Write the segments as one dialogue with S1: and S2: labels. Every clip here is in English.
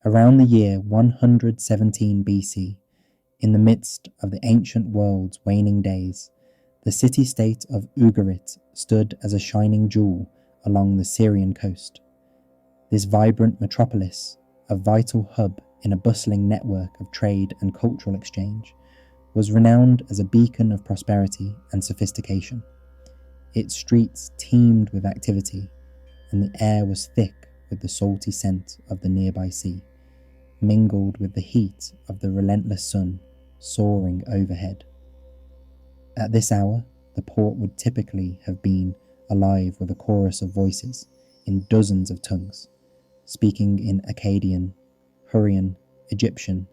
S1: Around the year 117 BC, in the midst of the ancient world's waning days, the city-state of Ugarit stood as a shining jewel along the Syrian coast. This vibrant metropolis, a vital hub in a bustling network of trade and cultural exchange, was renowned as a beacon of prosperity and sophistication. Its streets teemed with activity, and the air was thick with the salty scent of the nearby sea, mingled with the heat of the relentless sun soaring overhead. At this hour, the port would typically have been alive with a chorus of voices in dozens of tongues, speaking in Akkadian, Hurrian, Egyptian,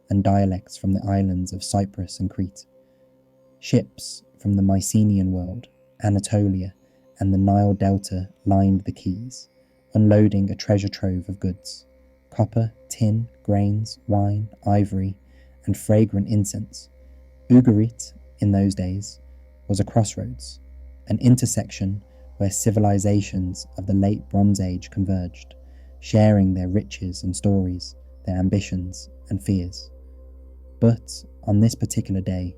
S1: and dialects from the islands of Cyprus and Crete. Ships from the Mycenaean world, Anatolia, and the Nile Delta lined the quays, unloading a treasure trove of goods: copper, tin, grains, wine, ivory, and fragrant incense. Ugarit, in those days, was a crossroads, an intersection where civilizations of the late Bronze Age converged, sharing their riches and stories, their ambitions and fears. But on this particular day,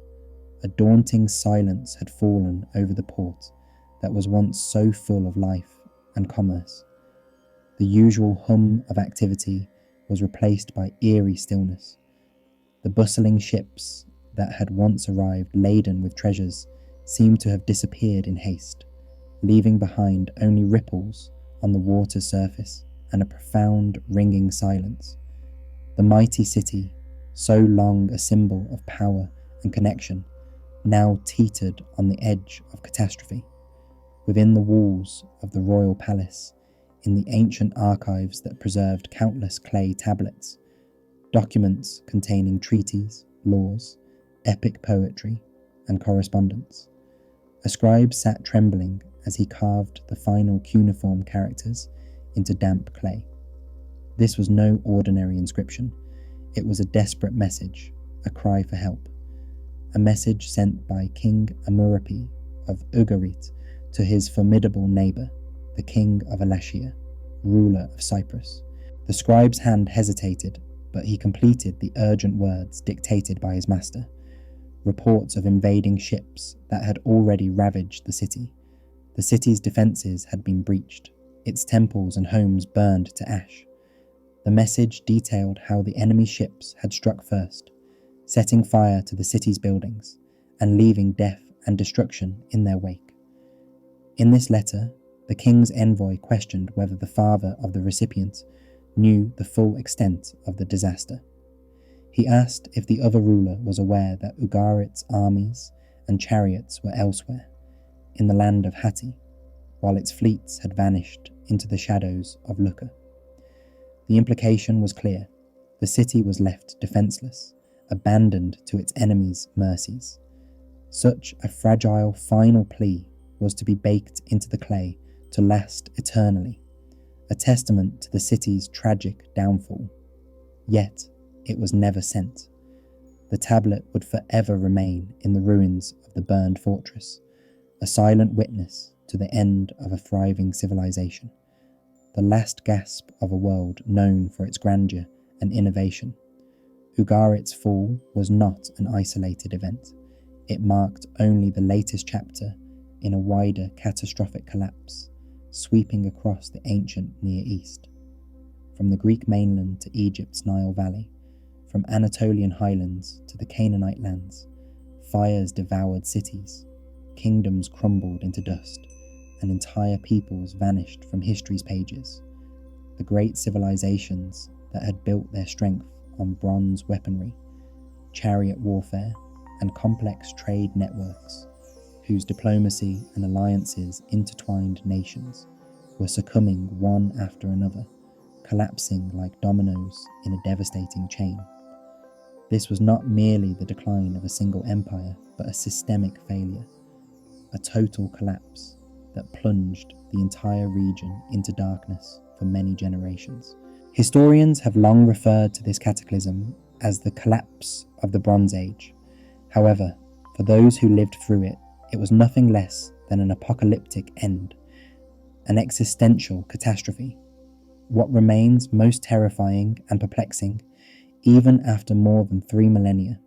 S1: a daunting silence had fallen over the port that was once so full of life and commerce. The usual hum of activity was replaced by eerie stillness. The bustling ships that had once arrived laden with treasures seemed to have disappeared in haste, leaving behind only ripples on the water's surface and a profound ringing silence. The mighty city, so long a symbol of power and connection, now teetered on the edge of catastrophe. Within the walls of the royal palace, in the ancient archives that preserved countless clay tablets, documents containing treaties, laws, epic poetry, and correspondence, a scribe sat trembling as he carved the final cuneiform characters into damp clay. This was no ordinary inscription. It was a desperate message, a cry for help, a message sent by King Amurapi of Ugarit to his formidable neighbour, the king of Elashia, ruler of Cyprus. The scribe's hand hesitated, but he completed the urgent words dictated by his master. Reports of invading ships that had already ravaged the city. The city's defences had been breached, its temples and homes burned to ash. The message detailed how the enemy ships had struck first, setting fire to the city's buildings and leaving death and destruction in their wake. In this letter, the king's envoy questioned whether the father of the recipient knew the full extent of the disaster. He asked if the other ruler was aware that Ugarit's armies and chariots were elsewhere, in the land of Hatti, while its fleets had vanished into the shadows of Lucca. The implication was clear. The city was left defenceless, abandoned to its enemies' mercies. Such a fragile final plea was to be baked into the clay to last eternally, a testament to the city's tragic downfall. Yet, it was never sent. The tablet would forever remain in the ruins of the burned fortress, a silent witness to the end of a thriving civilization, the last gasp of a world known for its grandeur and innovation. Ugarit's fall was not an isolated event. It marked only the latest chapter in a wider catastrophic collapse, sweeping across the ancient Near East. From the Greek mainland to Egypt's Nile Valley, from Anatolian highlands to the Canaanite lands, fires devoured cities, kingdoms crumbled into dust, and entire peoples vanished from history's pages. The great civilizations that had built their strength on bronze weaponry, chariot warfare, and complex trade networks, whose diplomacy and alliances intertwined nations, were succumbing one after another, collapsing like dominoes in a devastating chain. This was not merely the decline of a single empire, but a systemic failure, a total collapse that plunged the entire region into darkness for many generations. Historians have long referred to this cataclysm as the collapse of the Bronze Age. However, for those who lived through it, it was nothing less than an apocalyptic end, an existential catastrophe. What remains most terrifying and perplexing, even after more than 3 millennia,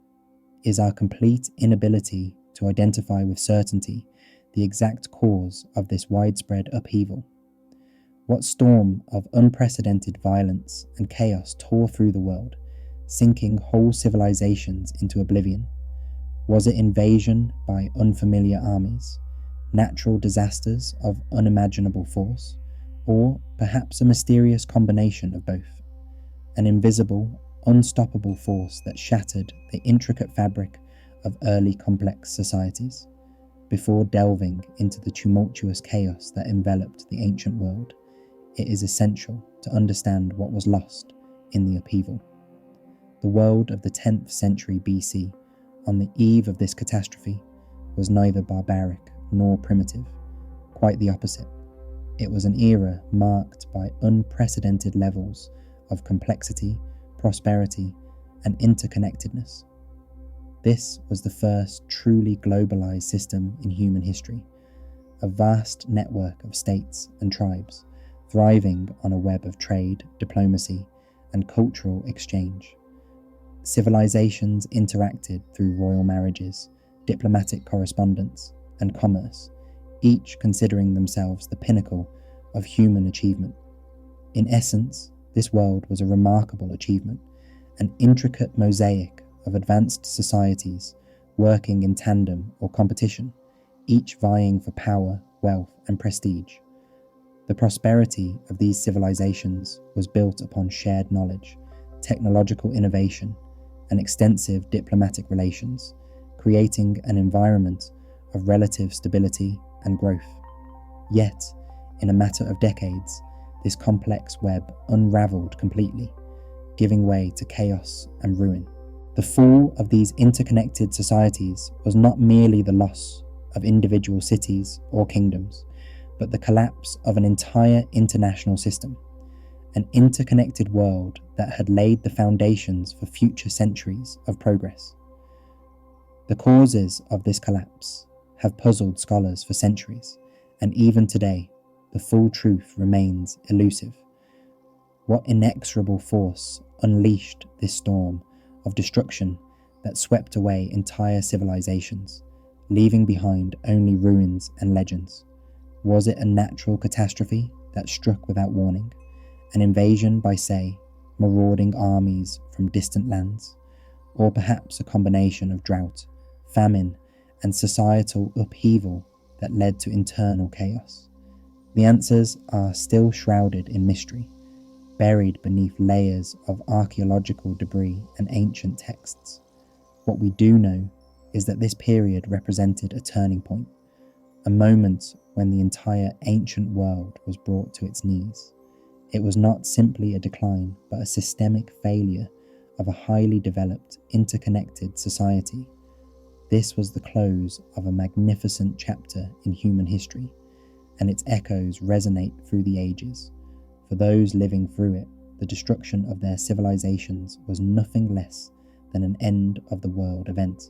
S1: is our complete inability to identify with certainty the exact cause of this widespread upheaval. What storm of unprecedented violence and chaos tore through the world, sinking whole civilizations into oblivion? Was it invasion by unfamiliar armies, natural disasters of unimaginable force, or perhaps a mysterious combination of both? An invisible, unstoppable force that shattered the intricate fabric of early complex societies. Before delving into the tumultuous chaos that enveloped the ancient world, it is essential to understand what was lost in the upheaval. The world of the 10th century BC, on the eve of this catastrophe, was neither barbaric nor primitive. Quite the opposite. It was an era marked by unprecedented levels of complexity, prosperity, and interconnectedness. This was the first truly globalized system in human history, a vast network of states and tribes, thriving on a web of trade, diplomacy, and cultural exchange. Civilizations interacted through royal marriages, diplomatic correspondence, and commerce, each considering themselves the pinnacle of human achievement. In essence, this world was a remarkable achievement, an intricate mosaic of advanced societies working in tandem or competition, each vying for power, wealth, and prestige. The prosperity of these civilizations was built upon shared knowledge, technological innovation, and extensive diplomatic relations, creating an environment of relative stability and growth. Yet, in a matter of decades, this complex web unraveled completely, giving way to chaos and ruin. The fall of these interconnected societies was not merely the loss of individual cities or kingdoms, but the collapse of an entire international system, an interconnected world that had laid the foundations for future centuries of progress. The causes of this collapse have puzzled scholars for centuries, and even today, the full truth remains elusive. What inexorable force unleashed this storm of destruction that swept away entire civilizations, leaving behind only ruins and legends? Was it a natural catastrophe that struck without warning, an invasion by, say, marauding armies from distant lands, or perhaps a combination of drought, famine, and societal upheaval that led to internal chaos? The answers are still shrouded in mystery, buried beneath layers of archaeological debris and ancient texts. What we do know is that this period represented a turning point, a moment when the entire ancient world was brought to its knees. It was not simply a decline, but a systemic failure of a highly developed, interconnected society. This was the close of a magnificent chapter in human history, and its echoes resonate through the ages. For those living through it, the destruction of their civilizations was nothing less than an end of the world event.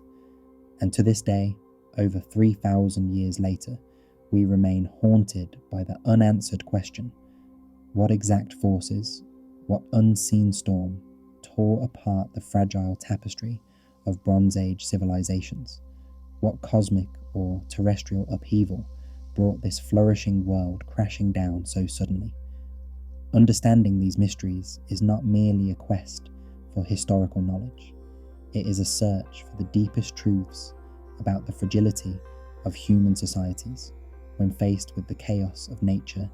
S1: And to this day, over 3,000 years later, we remain haunted by the unanswered question: what exact forces, what unseen storm tore apart the fragile tapestry of Bronze Age civilizations? What cosmic or terrestrial upheaval brought this flourishing world crashing down so suddenly? Understanding these mysteries is not merely a quest for historical knowledge. It is a search for the deepest truths about the fragility of human societies when faced with the chaos of nature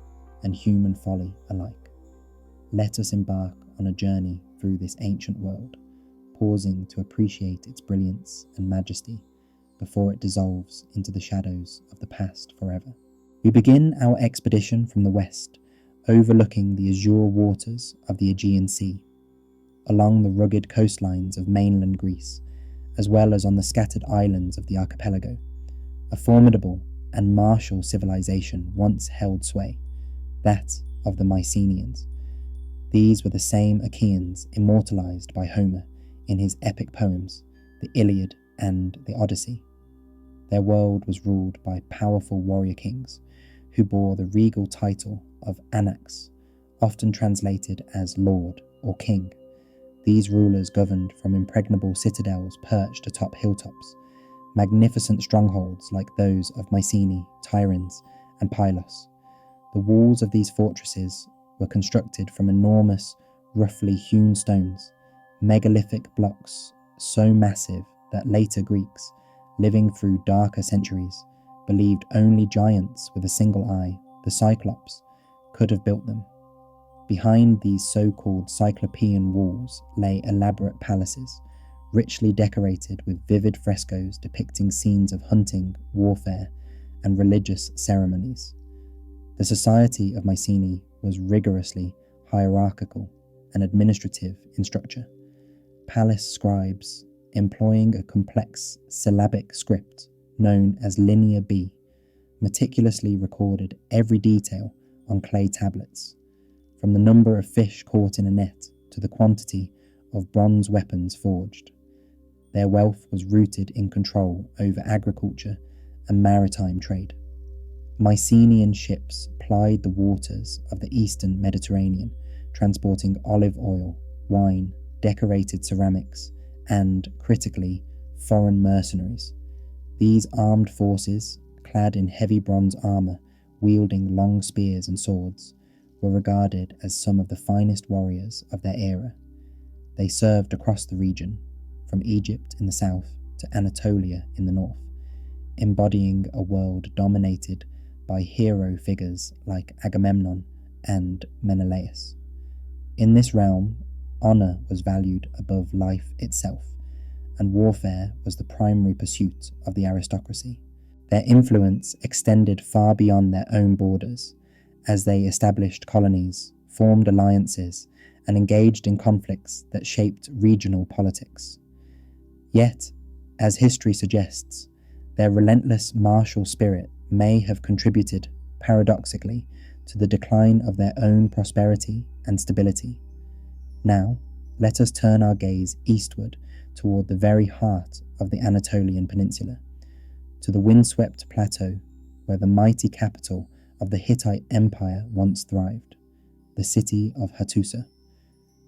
S1: and human folly alike. Let us embark on a journey through this ancient world, pausing to appreciate its brilliance and majesty before it dissolves into the shadows of the past forever. We begin our expedition from the west, overlooking the azure waters of the Aegean Sea, along the rugged coastlines of mainland Greece, as well as on the scattered islands of the archipelago. A formidable and martial civilization once held sway, that of the Mycenaeans. These were the same Achaeans immortalized by Homer in his epic poems, the Iliad and the Odyssey. Their world was ruled by powerful warrior kings who bore the regal title of Anax, often translated as lord or king. These rulers governed from impregnable citadels perched atop hilltops, magnificent strongholds like those of Mycenae, Tiryns, and Pylos. The walls of these fortresses were constructed from enormous, roughly hewn stones, megalithic blocks so massive that later Greeks, living through darker centuries, believed only giants with a single eye, the Cyclops, could have built them. Behind these so-called Cyclopean walls lay elaborate palaces, richly decorated with vivid frescoes depicting scenes of hunting, warfare, and religious ceremonies. The society of Mycenae was rigorously hierarchical and administrative in structure. Palace scribes, employing a complex syllabic script known as Linear B, meticulously recorded every detail on clay tablets, from the number of fish caught in a net to the quantity of bronze weapons forged. Their wealth was rooted in control over agriculture and maritime trade. Mycenaean ships plied the waters of the eastern Mediterranean, transporting olive oil, wine, decorated ceramics, and, critically, foreign mercenaries. These armed forces, clad in heavy bronze armour, wielding long spears and swords, were regarded as some of the finest warriors of their era. They served across the region, from Egypt in the south to Anatolia in the north, embodying a world dominated by hero figures like Agamemnon and Menelaus. In this realm, honour was valued above life itself, and warfare was the primary pursuit of the aristocracy. Their influence extended far beyond their own borders, as they established colonies, formed alliances, and engaged in conflicts that shaped regional politics. Yet, as history suggests, their relentless martial spirit may have contributed, paradoxically, to the decline of their own prosperity and stability. Now, let us turn our gaze eastward toward the very heart of the Anatolian Peninsula, to the windswept plateau where the mighty capital of the Hittite Empire once thrived, the city of Hattusa.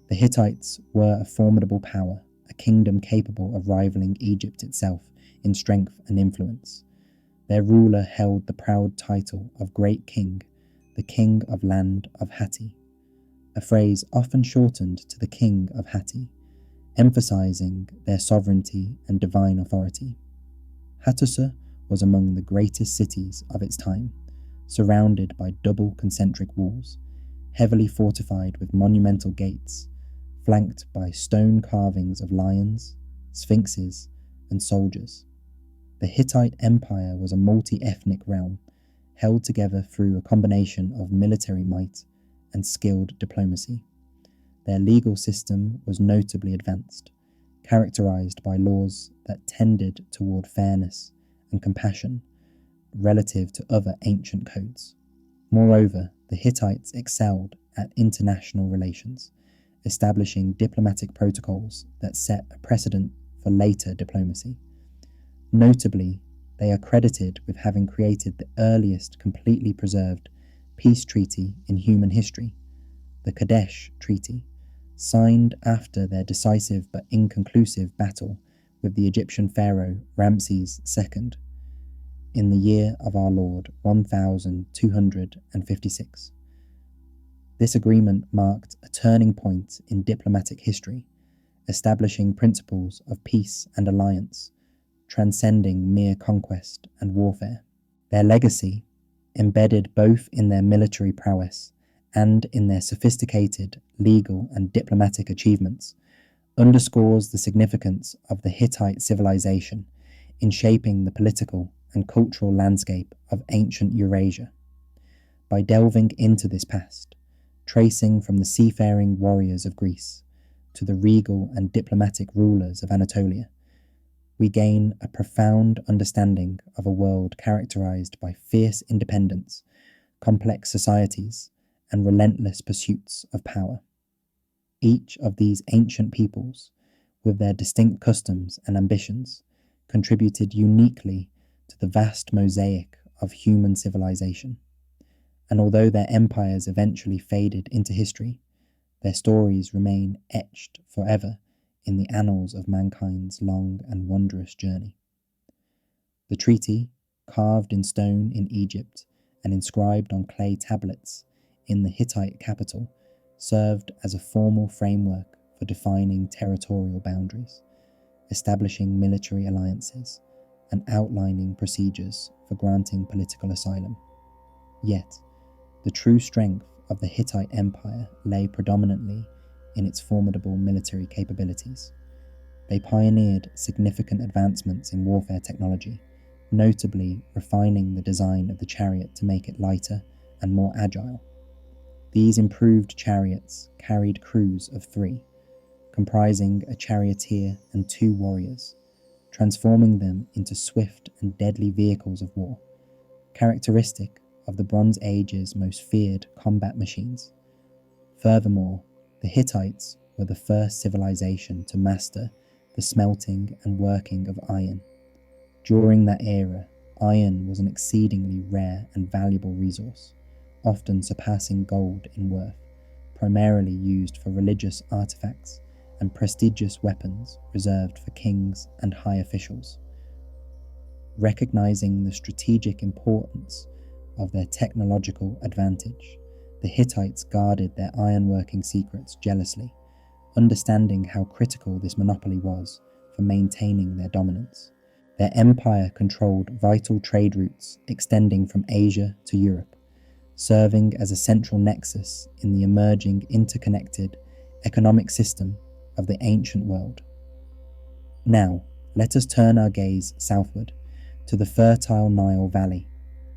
S1: The Hittites were a formidable power, a kingdom capable of rivaling Egypt itself in strength and influence. Their ruler held the proud title of Great King, the King of Land of Hatti, a phrase often shortened to the King of Hatti, emphasizing their sovereignty and divine authority. Hattusa was among the greatest cities of its time, surrounded by double concentric walls, heavily fortified with monumental gates, flanked by stone carvings of lions, sphinxes, and soldiers. The Hittite Empire was a multi-ethnic realm, held together through a combination of military might and skilled diplomacy. Their legal system was notably advanced, characterized by laws that tended toward fairness and compassion relative to other ancient codes. Moreover, the Hittites excelled at international relations, establishing diplomatic protocols that set a precedent for later diplomacy. Notably, they are credited with having created the earliest completely preserved peace treaty in human history, the Kadesh Treaty, signed after their decisive but inconclusive battle with the Egyptian pharaoh Ramses II in the year of our Lord 1256. This agreement marked a turning point in diplomatic history, establishing principles of peace and alliance, transcending mere conquest and warfare. Their legacy, embedded both in their military prowess and in their sophisticated legal and diplomatic achievements, underscores the significance of the Hittite civilization in shaping the political and cultural landscape of ancient Eurasia. By delving into this past, tracing from the seafaring warriors of Greece to the regal and diplomatic rulers of Anatolia, we gain a profound understanding of a world characterized by fierce independence, complex societies, and relentless pursuits of power. Each of these ancient peoples, with their distinct customs and ambitions, contributed uniquely to the vast mosaic of human civilization. and although their empires eventually faded into history, their stories remain etched forever in the annals of mankind's long and wondrous journey. The treaty, carved in stone in Egypt and inscribed on clay tablets in the Hittite capital, served as a formal framework for defining territorial boundaries, establishing military alliances, and outlining procedures for granting political asylum. Yet, the true strength of the Hittite Empire lay predominantly in its formidable military capabilities. They pioneered significant advancements in warfare technology, notably refining the design of the chariot to make it lighter and more agile. These improved chariots carried crews of 3, comprising a charioteer and 2 warriors, transforming them into swift and deadly vehicles of war, characteristic of the Bronze Age's most feared combat machines. Furthermore, the Hittites were the first civilization to master the smelting and working of iron. During that era, iron was an exceedingly rare and valuable resource, often surpassing gold in worth, primarily used for religious artifacts and prestigious weapons reserved for kings and high officials. Recognizing the strategic importance of their technological advantage, the Hittites guarded their ironworking secrets jealously, understanding how critical this monopoly was for maintaining their dominance. Their empire controlled vital trade routes extending from Asia to Europe, serving as a central nexus in the emerging interconnected economic system of the ancient world. Now, let us turn our gaze southward to the fertile Nile Valley,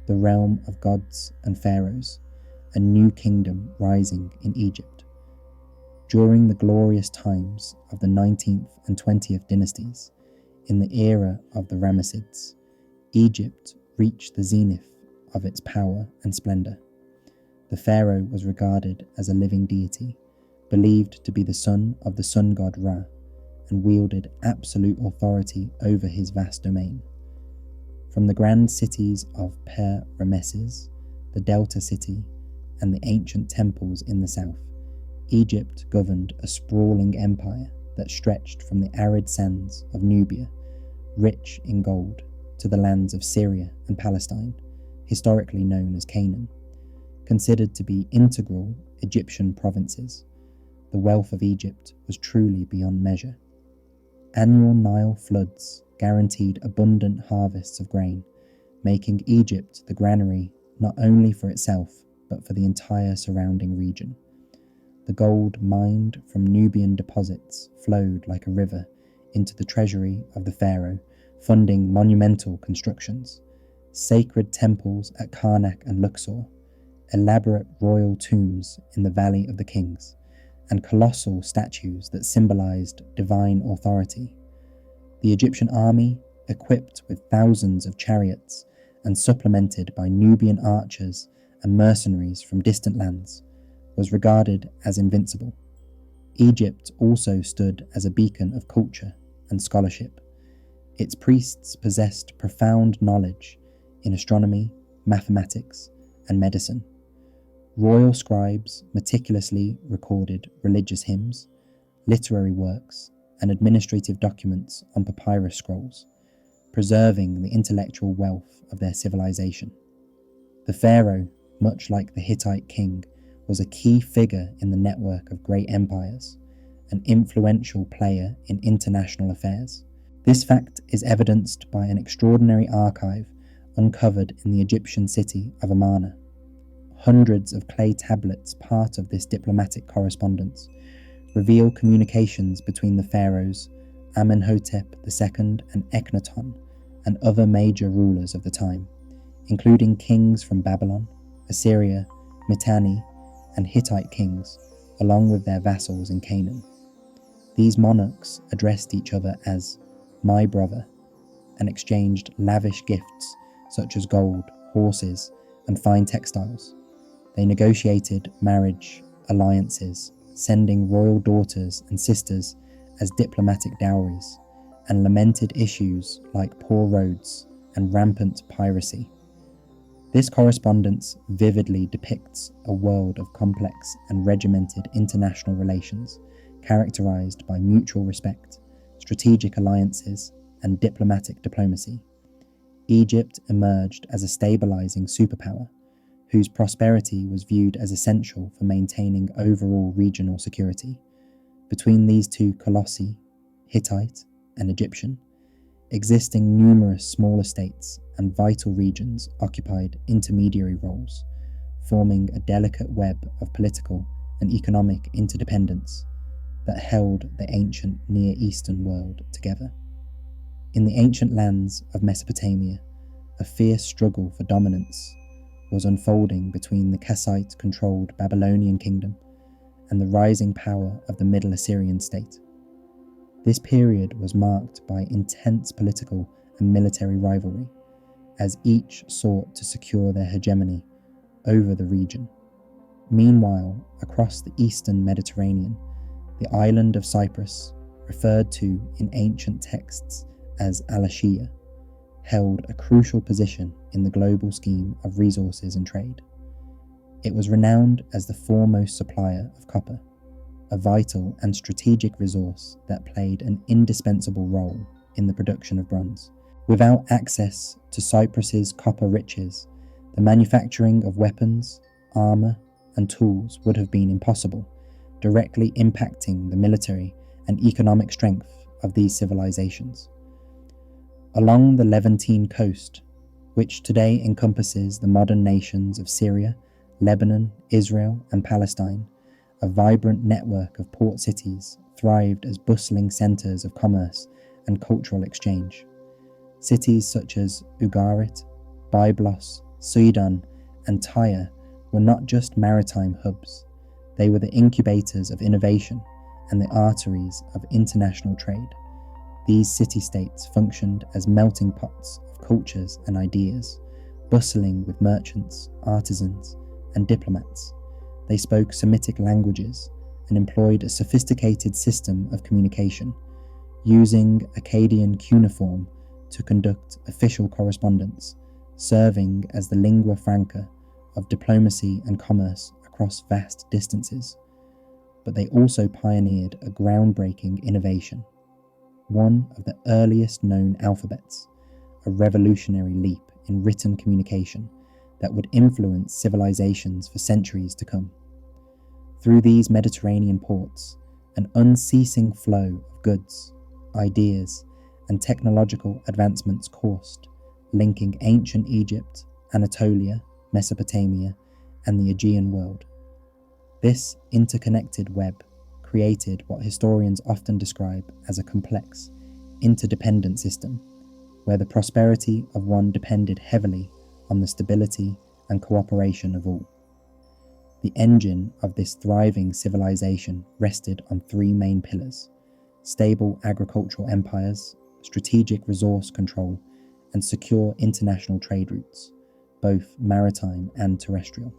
S1: the realm of gods and pharaohs, a new kingdom rising in Egypt. During the glorious times of the 19th and 20th dynasties, in the era of the Ramessids, Egypt reached the zenith of its power and splendor. The pharaoh was regarded as a living deity, believed to be the son of the sun god Ra, and wielded absolute authority over his vast domain. From the grand cities of Per-Rameses, the Delta city, and the ancient temples in the south, Egypt governed a sprawling empire that stretched from the arid sands of Nubia, rich in gold, to the lands of Syria and Palestine, historically known as Canaan. Considered to be integral Egyptian provinces, the wealth of Egypt was truly beyond measure. Annual Nile floods guaranteed abundant harvests of grain, making Egypt the granary not only for itself, but for the entire surrounding region. The gold mined from Nubian deposits flowed like a river into the treasury of the pharaoh, funding monumental constructions, sacred temples at Karnak and Luxor, elaborate royal tombs in the Valley of the Kings, and colossal statues that symbolized divine authority. The Egyptian army, equipped with thousands of chariots and supplemented by Nubian archers and mercenaries from distant lands, was regarded as invincible. Egypt also stood as a beacon of culture and scholarship. Its priests possessed profound knowledge in astronomy, mathematics, and medicine. Royal scribes meticulously recorded religious hymns, literary works, and administrative documents on papyrus scrolls, preserving the intellectual wealth of their civilization. The pharaoh, much like the Hittite king, was a key figure in the network of great empires, an influential player in international affairs. This fact is evidenced by an extraordinary archive uncovered in the Egyptian city of Amarna. Hundreds of clay tablets, part of this diplomatic correspondence, reveal communications between the pharaohs Amenhotep II and Akhenaton and other major rulers of the time, including kings from Babylon, Assyria, Mitanni, and Hittite kings, along with their vassals in Canaan. These monarchs addressed each other as "my brother" and exchanged lavish gifts such as gold, horses, and fine textiles. They negotiated marriage alliances, sending royal daughters and sisters as diplomatic dowries, and lamented issues like poor roads and rampant piracy. This correspondence vividly depicts a world of complex and regimented international relations, characterized by mutual respect, strategic alliances, and diplomatic diplomacy. Egypt emerged as a stabilizing superpower, whose prosperity was viewed as essential for maintaining overall regional security. Between these two colossi, Hittite and Egyptian, existing numerous smaller states and vital regions occupied intermediary roles, forming a delicate web of political and economic interdependence that held the ancient Near Eastern world together. In the ancient lands of Mesopotamia, a fierce struggle for dominance was unfolding between the Kassite-controlled Babylonian kingdom and the rising power of the Middle Assyrian state. This period was marked by intense political and military rivalry, as each sought to secure their hegemony over the region. Meanwhile, across the eastern Mediterranean, the island of Cyprus, referred to in ancient texts as Al-Ashiyah, held a crucial position in the global scheme of resources and trade. It was renowned as the foremost supplier of copper, a vital and strategic resource that played an indispensable role in the production of bronze. Without access to Cyprus's copper riches, the manufacturing of weapons, armor, and tools would have been impossible, directly impacting the military and economic strength of these civilizations. Along the Levantine coast, which today encompasses the modern nations of Syria, Lebanon, Israel, and Palestine, a vibrant network of port cities thrived as bustling centers of commerce and cultural exchange. Cities such as Ugarit, Byblos, Sidon, and Tyre were not just maritime hubs, they were the incubators of innovation and the arteries of international trade. These city-states functioned as melting pots of cultures and ideas, bustling with merchants, artisans, and diplomats. They spoke Semitic languages and employed a sophisticated system of communication, using Akkadian cuneiform to conduct official correspondence, serving as the lingua franca of diplomacy and commerce across vast distances. But they also pioneered a groundbreaking innovation, one of the earliest known alphabets, a revolutionary leap in written communication that would influence civilizations for centuries to come. Through these Mediterranean ports, an unceasing flow of goods, ideas, and technological advancements coursed, linking ancient Egypt, Anatolia, Mesopotamia, and the Aegean world. This interconnected web created what historians often describe as a complex, interdependent system, where the prosperity of one depended heavily on the stability and cooperation of all. The engine of this thriving civilization rested on three main pillars: stable agricultural empires, strategic resource control, and secure international trade routes, both maritime and terrestrial.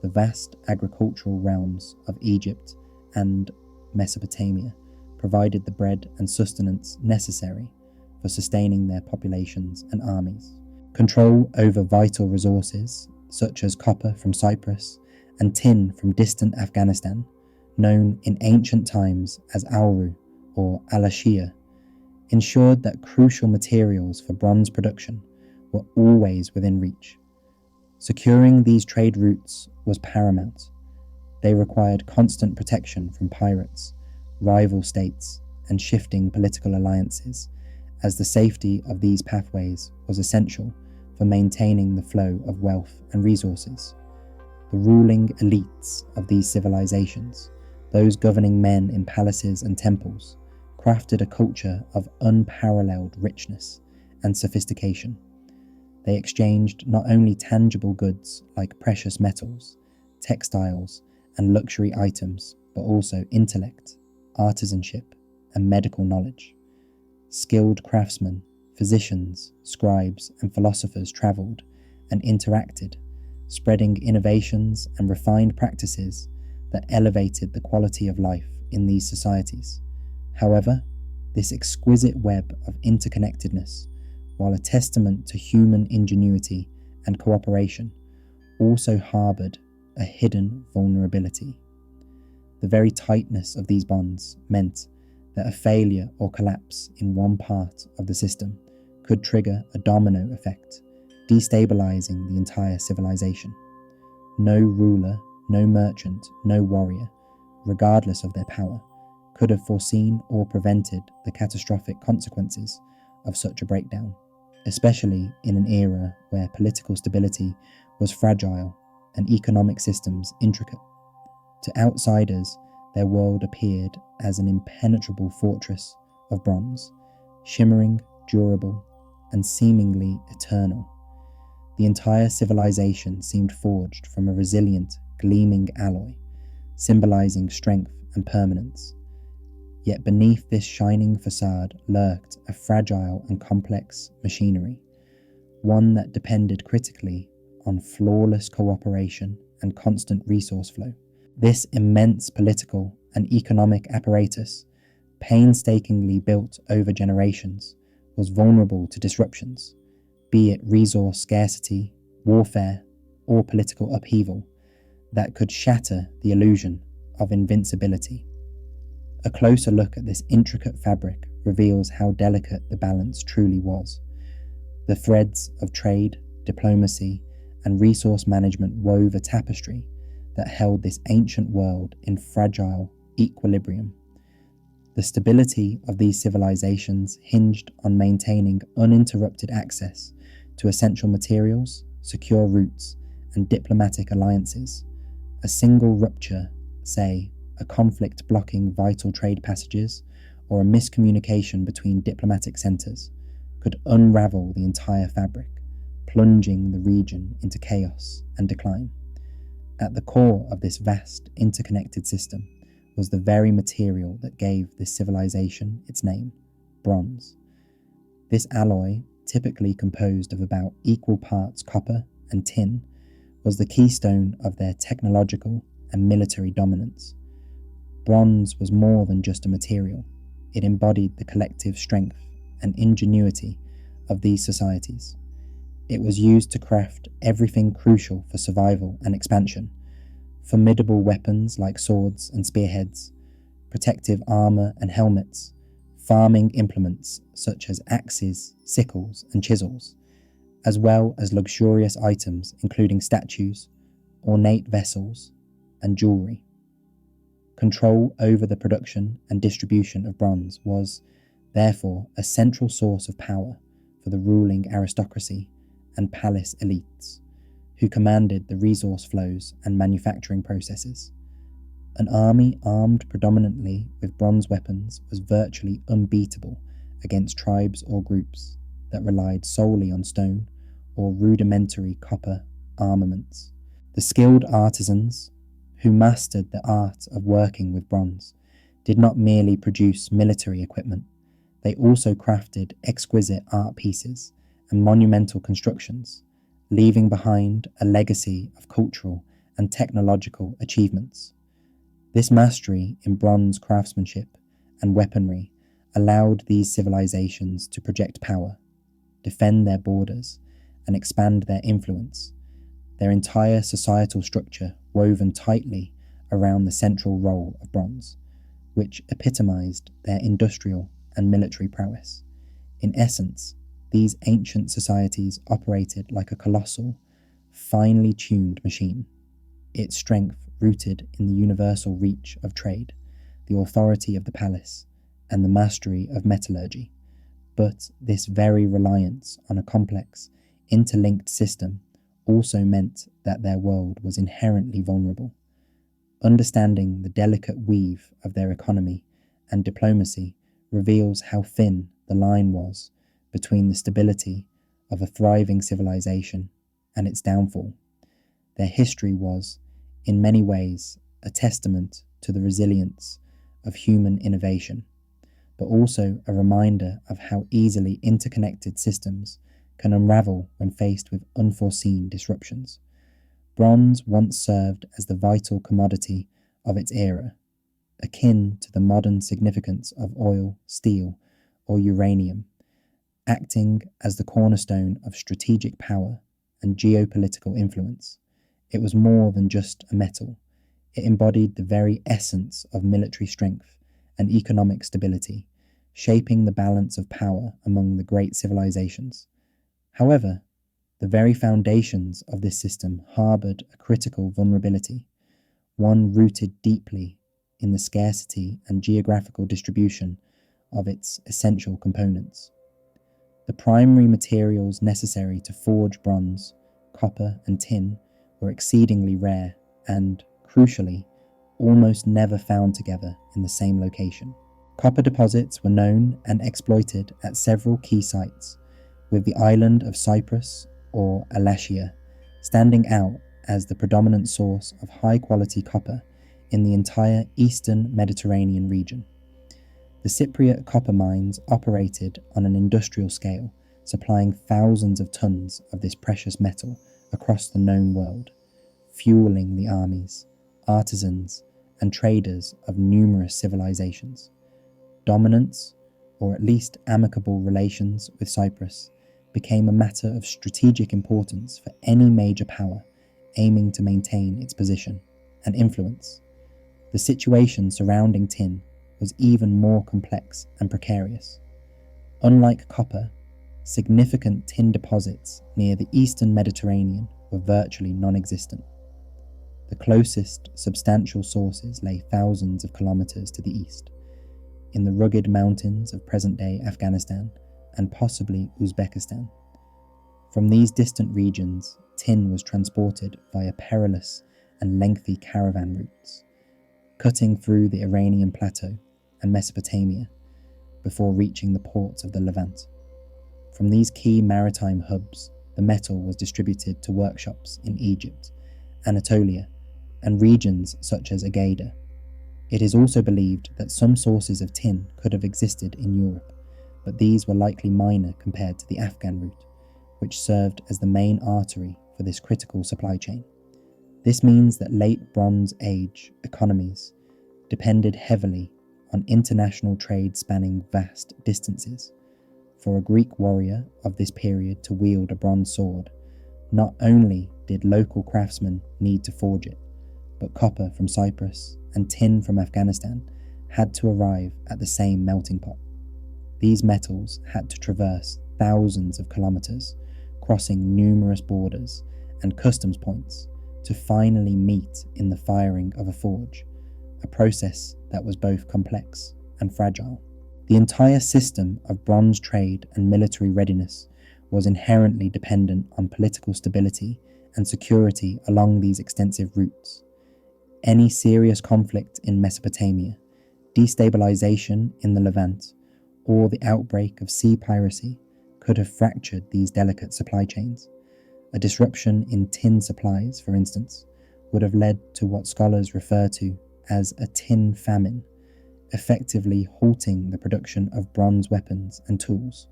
S1: The vast agricultural realms of Egypt and Mesopotamia provided the bread and sustenance necessary for sustaining their populations and armies. Control over vital resources, such as copper from Cyprus and tin from distant Afghanistan, known in ancient times as Auru or Al-Ashiyah, ensured that crucial materials for bronze production were always within reach. Securing these trade routes was paramount. They required constant protection from pirates, rival states, and shifting political alliances, as the safety of these pathways was essential for maintaining the flow of wealth and resources. The ruling elites of these civilizations, those governing men in palaces and temples, crafted a culture of unparalleled richness and sophistication. They exchanged not only tangible goods like precious metals, textiles, and luxury items, but also intellect, artisanship, and medical knowledge. Skilled craftsmen, physicians, scribes, and philosophers travelled and interacted, spreading innovations and refined practices that elevated the quality of life in these societies. However, this exquisite web of interconnectedness, while a testament to human ingenuity and cooperation also harboured a hidden vulnerability. The very tightness of these bonds meant that a failure or collapse in one part of the system could trigger a domino effect, destabilizing the entire civilization. No ruler, no merchant, no warrior, regardless of their power, could have foreseen or prevented the catastrophic consequences of such a breakdown, especially in an era where political stability was fragile and economic systems intricate. To outsiders, their world appeared as an impenetrable fortress of bronze, shimmering, durable, and seemingly eternal. The entire civilization seemed forged from a resilient, gleaming alloy, symbolizing strength and permanence. Yet beneath this shining facade lurked a fragile and complex machinery, one that depended critically on flawless cooperation and constant resource flow. This immense political and economic apparatus, painstakingly built over generations, was vulnerable to disruptions, be it resource scarcity, warfare, or political upheaval, that could shatter the illusion of invincibility. A closer look at this intricate fabric reveals how delicate the balance truly was. The threads of trade, diplomacy, and resource management wove a tapestry that held this ancient world in fragile equilibrium. The stability of these civilizations hinged on maintaining uninterrupted access to essential materials, secure routes, and diplomatic alliances. A single rupture, say, a conflict blocking vital trade passages, or a miscommunication between diplomatic centres, could unravel the entire fabric, plunging the region into chaos and decline. At the core of this vast, interconnected system was the very material that gave this civilization its name, bronze. This alloy, typically composed of about equal parts copper and tin, was the keystone of their technological and military dominance. Bronze was more than just a material. It embodied the collective strength and ingenuity of these societies. It was used to craft everything crucial for survival and expansion: formidable weapons like swords and spearheads, protective armour and helmets, farming implements such as axes, sickles, and chisels, as well as luxurious items including statues, ornate vessels, and jewellery. Control over the production and distribution of bronze was, therefore, a central source of power for the ruling aristocracy and palace elites, who commanded the resource flows and manufacturing processes. An army armed predominantly with bronze weapons was virtually unbeatable against tribes or groups that relied solely on stone or rudimentary copper armaments. The skilled artisans, who mastered the art of working with bronze, did not merely produce military equipment, they also crafted exquisite art pieces and monumental constructions, leaving behind a legacy of cultural and technological achievements. This mastery in bronze craftsmanship and weaponry allowed these civilizations to project power, defend their borders, and expand their influence, their entire societal structure woven tightly around the central role of bronze, which epitomized their industrial and military prowess. In essence, these ancient societies operated like a colossal, finely tuned machine, its strength rooted in the universal reach of trade, the authority of the palace, and the mastery of metallurgy. But this very reliance on a complex, interlinked system also meant that their world was inherently vulnerable. Understanding the delicate weave of their economy and diplomacy reveals how thin the line was between the stability of a thriving civilization and its downfall. Their history was, in many ways, a testament to the resilience of human innovation, but also a reminder of how easily interconnected systems can unravel when faced with unforeseen disruptions. Bronze once served as the vital commodity of its era, akin to the modern significance of oil, steel, or uranium, acting as the cornerstone of strategic power and geopolitical influence. It was more than just a metal. It embodied the very essence of military strength and economic stability, shaping the balance of power among the great civilizations. However, the very foundations of this system harbored a critical vulnerability, one rooted deeply in the scarcity and geographical distribution of its essential components. The primary materials necessary to forge bronze, copper, and tin were exceedingly rare and, crucially, almost never found together in the same location. Copper deposits were known and exploited at several key sites, with the island of Cyprus, or Alatia, standing out as the predominant source of high-quality copper in the entire eastern Mediterranean region. The Cypriot copper mines operated on an industrial scale, supplying thousands of tons of this precious metal across the known world, fueling the armies, artisans, and traders of numerous civilizations. Dominance, or at least amicable relations with Cyprus, became a matter of strategic importance for any major power aiming to maintain its position and influence. The situation surrounding tin was even more complex and precarious. Unlike copper, significant tin deposits near the eastern Mediterranean were virtually non-existent. The closest substantial sources lay thousands of kilometers to the east, in the rugged mountains of present-day Afghanistan and possibly Uzbekistan. From these distant regions, tin was transported via perilous and lengthy caravan routes, cutting through the Iranian plateau and Mesopotamia before reaching the ports of the Levant. From these key maritime hubs, the metal was distributed to workshops in Egypt, Anatolia, and regions such as Agadir. It is also believed that some sources of tin could have existed in Europe, but these were likely minor compared to the Afghan route, which served as the main artery for this critical supply chain. This means that late Bronze Age economies depended heavily on international trade spanning vast distances. For a Greek warrior of this period to wield a bronze sword, not only did local craftsmen need to forge it, but copper from Cyprus and tin from Afghanistan had to arrive at the same melting pot. These metals had to traverse thousands of kilometers, crossing numerous borders and customs points to finally meet in the firing of a forge, a process that was both complex and fragile. The entire system of bronze trade and military readiness was inherently dependent on political stability and security along these extensive routes. Any serious conflict in Mesopotamia, destabilization in the Levant, or the outbreak of sea piracy could have fractured these delicate supply chains. A disruption in tin supplies, for instance, would have led to what scholars refer to as a tin famine, effectively halting the production of bronze weapons and tools.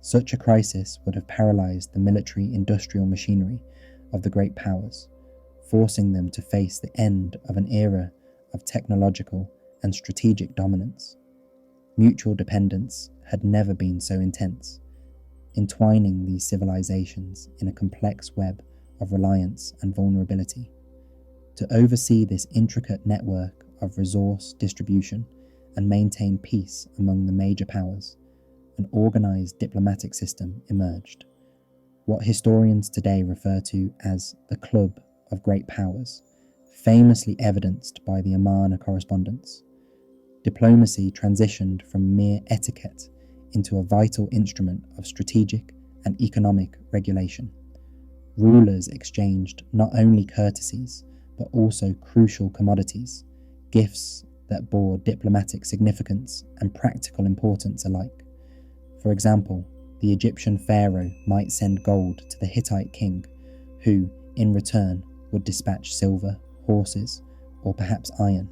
S1: Such a crisis would have paralyzed the military-industrial machinery of the great powers, forcing them to face the end of an era of technological and strategic dominance. Mutual dependence had never been so intense, entwining these civilizations in a complex web of reliance and vulnerability. To oversee this intricate network of resource distribution and maintain peace among the major powers, an organized diplomatic system emerged, what historians today refer to as the Club of Great Powers, famously evidenced by the Amarna correspondence. Diplomacy transitioned from mere etiquette into a vital instrument of strategic and economic regulation. Rulers exchanged not only courtesies, but also crucial commodities, gifts that bore diplomatic significance and practical importance alike. For example, the Egyptian pharaoh might send gold to the Hittite king, who, in return, would dispatch silver, horses, or perhaps iron.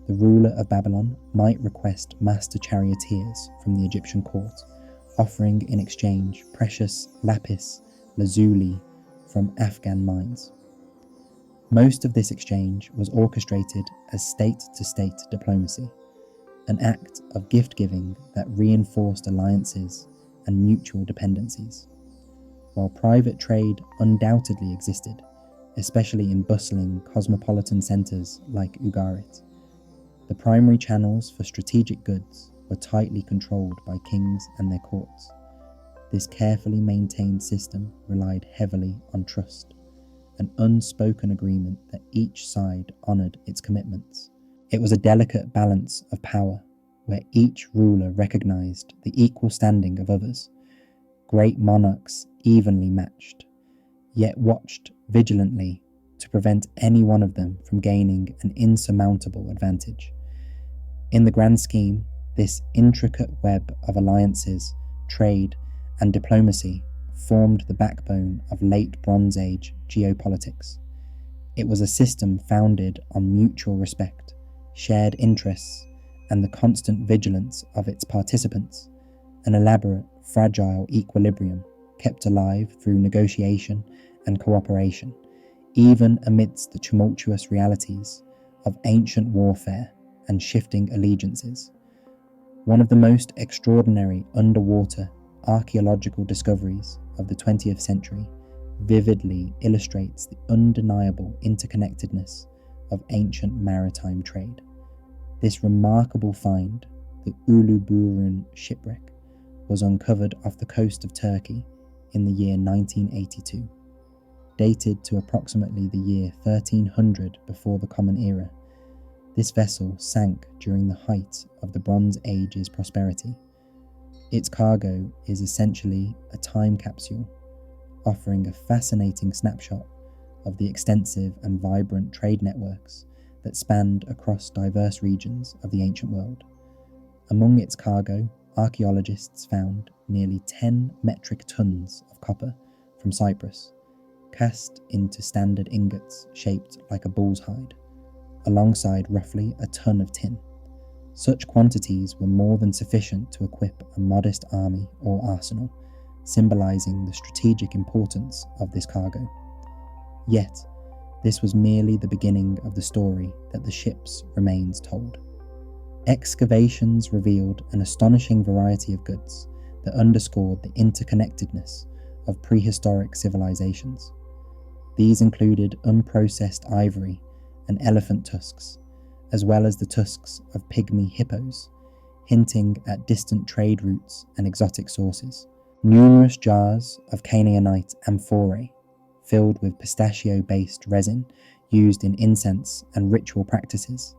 S1: The ruler of Babylon might request master charioteers from the Egyptian court, offering in exchange precious lapis lazuli from Afghan mines. Most of this exchange was orchestrated as state-to-state diplomacy, an act of gift-giving that reinforced alliances and mutual dependencies. While private trade undoubtedly existed, especially in bustling cosmopolitan centres like Ugarit, the primary channels for strategic goods were tightly controlled by kings and their courts. This carefully maintained system relied heavily on trust, an unspoken agreement that each side honoured its commitments. It was a delicate balance of power, where each ruler recognised the equal standing of others, great monarchs evenly matched, yet watched vigilantly to prevent any one of them from gaining an insurmountable advantage. In the grand scheme, this intricate web of alliances, trade, and diplomacy formed the backbone of late Bronze Age geopolitics. It was a system founded on mutual respect, shared interests, and the constant vigilance of its participants, an elaborate, fragile equilibrium kept alive through negotiation and cooperation, even amidst the tumultuous realities of ancient warfare and shifting allegiances. One of the most extraordinary underwater archaeological discoveries of the 20th century vividly illustrates the undeniable interconnectedness of ancient maritime trade. This remarkable find, the Uluburun shipwreck, was uncovered off the coast of Turkey in the year 1982. Dated to approximately the year 1300 before the Common Era, this vessel sank during the height of the Bronze Age's prosperity. Its cargo is essentially a time capsule, offering a fascinating snapshot of the extensive and vibrant trade networks that spanned across diverse regions of the ancient world. Among its cargo, archaeologists found nearly 10 metric tons of copper from Cyprus, cast into standard ingots shaped like a bull's hide, alongside roughly a ton of tin. Such quantities were more than sufficient to equip a modest army or arsenal, symbolizing the strategic importance of this cargo. Yet, this was merely the beginning of the story that the ship's remains told. Excavations revealed an astonishing variety of goods that underscored the interconnectedness of prehistoric civilizations. These included unprocessed ivory and elephant tusks, as well as the tusks of pygmy hippos, hinting at distant trade routes and exotic sources. Numerous jars of Canaanite amphorae, filled with pistachio-based resin used in incense and ritual practices,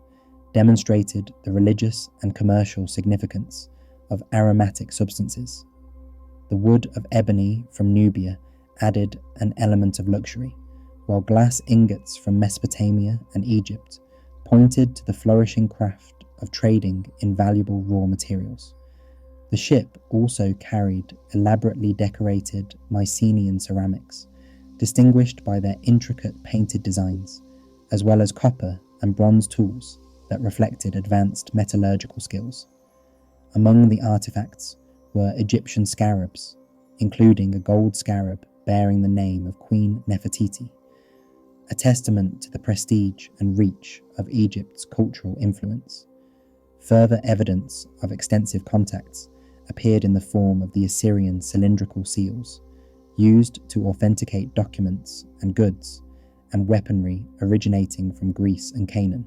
S1: demonstrated the religious and commercial significance of aromatic substances. The wood of ebony from Nubia added an element of luxury, while glass ingots from Mesopotamia and Egypt pointed to the flourishing craft of trading in valuable raw materials. The ship also carried elaborately decorated Mycenaean ceramics, distinguished by their intricate painted designs, as well as copper and bronze tools that reflected advanced metallurgical skills. Among the artifacts were Egyptian scarabs, including a gold scarab bearing the name of Queen Nefertiti, a testament to the prestige and reach of Egypt's cultural influence. Further evidence of extensive contacts appeared in the form of the Assyrian cylindrical seals, used to authenticate documents and goods, and weaponry originating from Greece and Canaan,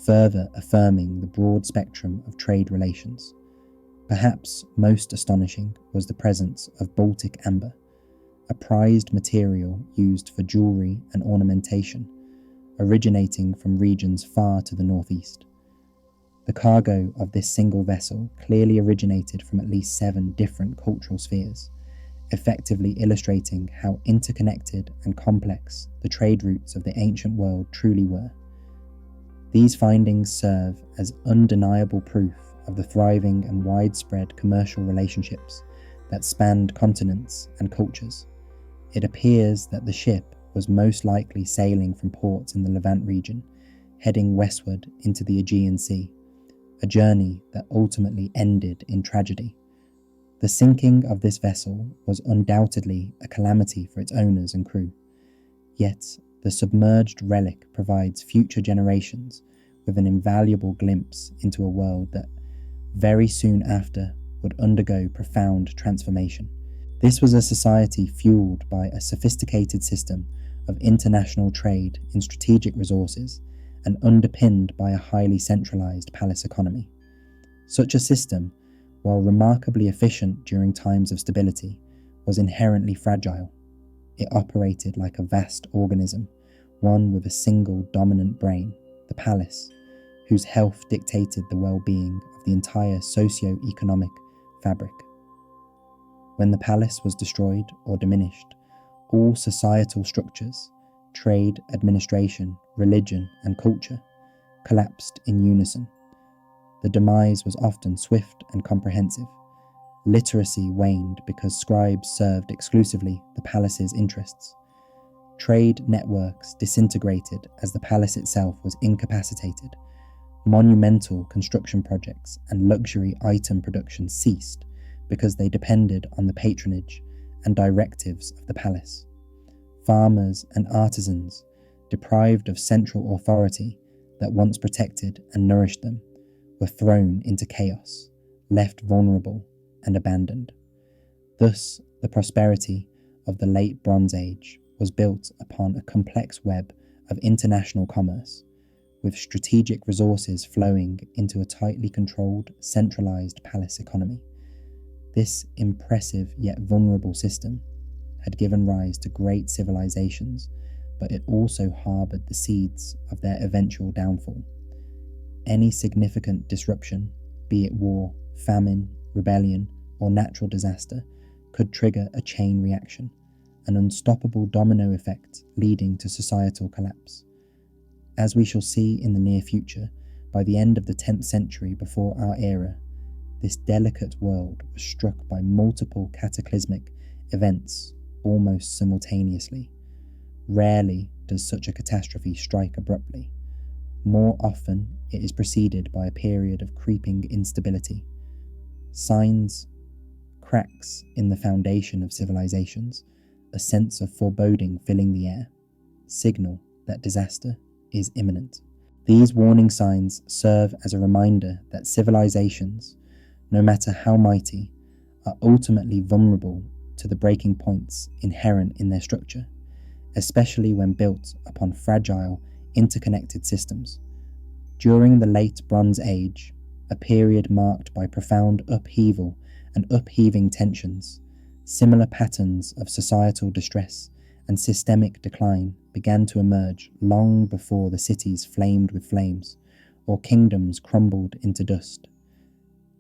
S1: further affirming the broad spectrum of trade relations. Perhaps most astonishing was the presence of Baltic amber, a prized material used for jewellery and ornamentation, originating from regions far to the northeast. The cargo of this single vessel clearly originated from at least 7 different cultural spheres, effectively illustrating how interconnected and complex the trade routes of the ancient world truly were. These findings serve as undeniable proof of the thriving and widespread commercial relationships that spanned continents and cultures. It appears that the ship was most likely sailing from ports in the Levant region, heading westward into the Aegean Sea, a journey that ultimately ended in tragedy. The sinking of this vessel was undoubtedly a calamity for its owners and crew, yet the submerged relic provides future generations with an invaluable glimpse into a world that very soon after would undergo profound transformation. This was a society fueled by a sophisticated system of international trade in strategic resources and underpinned by a highly centralized palace economy. Such a system, while remarkably efficient during times of stability, was inherently fragile. It operated like a vast organism, one with a single dominant brain, the palace, whose health dictated the well-being of the entire socio-economic fabric. When the palace was destroyed or diminished, all societal structures, trade, administration, religion, and culture, collapsed in unison. The demise was often swift and comprehensive. Literacy waned because scribes served exclusively the palace's interests. Trade networks disintegrated as the palace itself was incapacitated. Monumental construction projects and luxury item production ceased because they depended on the patronage and directives of the palace. Farmers and artisans, deprived of central authority that once protected and nourished them, were thrown into chaos, left vulnerable and abandoned. Thus, the prosperity of the late Bronze Age was built upon a complex web of international commerce, with strategic resources flowing into a tightly controlled, centralized palace economy. This impressive yet vulnerable system had given rise to great civilizations, but it also harbored the seeds of their eventual downfall. Any significant disruption, be it war, famine, rebellion, or natural disaster, could trigger a chain reaction, an unstoppable domino effect leading to societal collapse. As we shall see in the near future, by the end of the 10th century before our era, this delicate world was struck by multiple cataclysmic events almost simultaneously. Rarely does such a catastrophe strike abruptly. More often, it is preceded by a period of creeping instability. Signs, cracks in the foundation of civilizations, a sense of foreboding filling the air, signal that disaster is imminent. These warning signs serve as a reminder that civilizations, no matter how mighty, are ultimately vulnerable to the breaking points inherent in their structure, especially when built upon fragile, interconnected systems. During the late Bronze Age, a period marked by profound upheaval and upheaving tensions, similar patterns of societal distress and systemic decline began to emerge long before the cities flamed with flames or kingdoms crumbled into dust.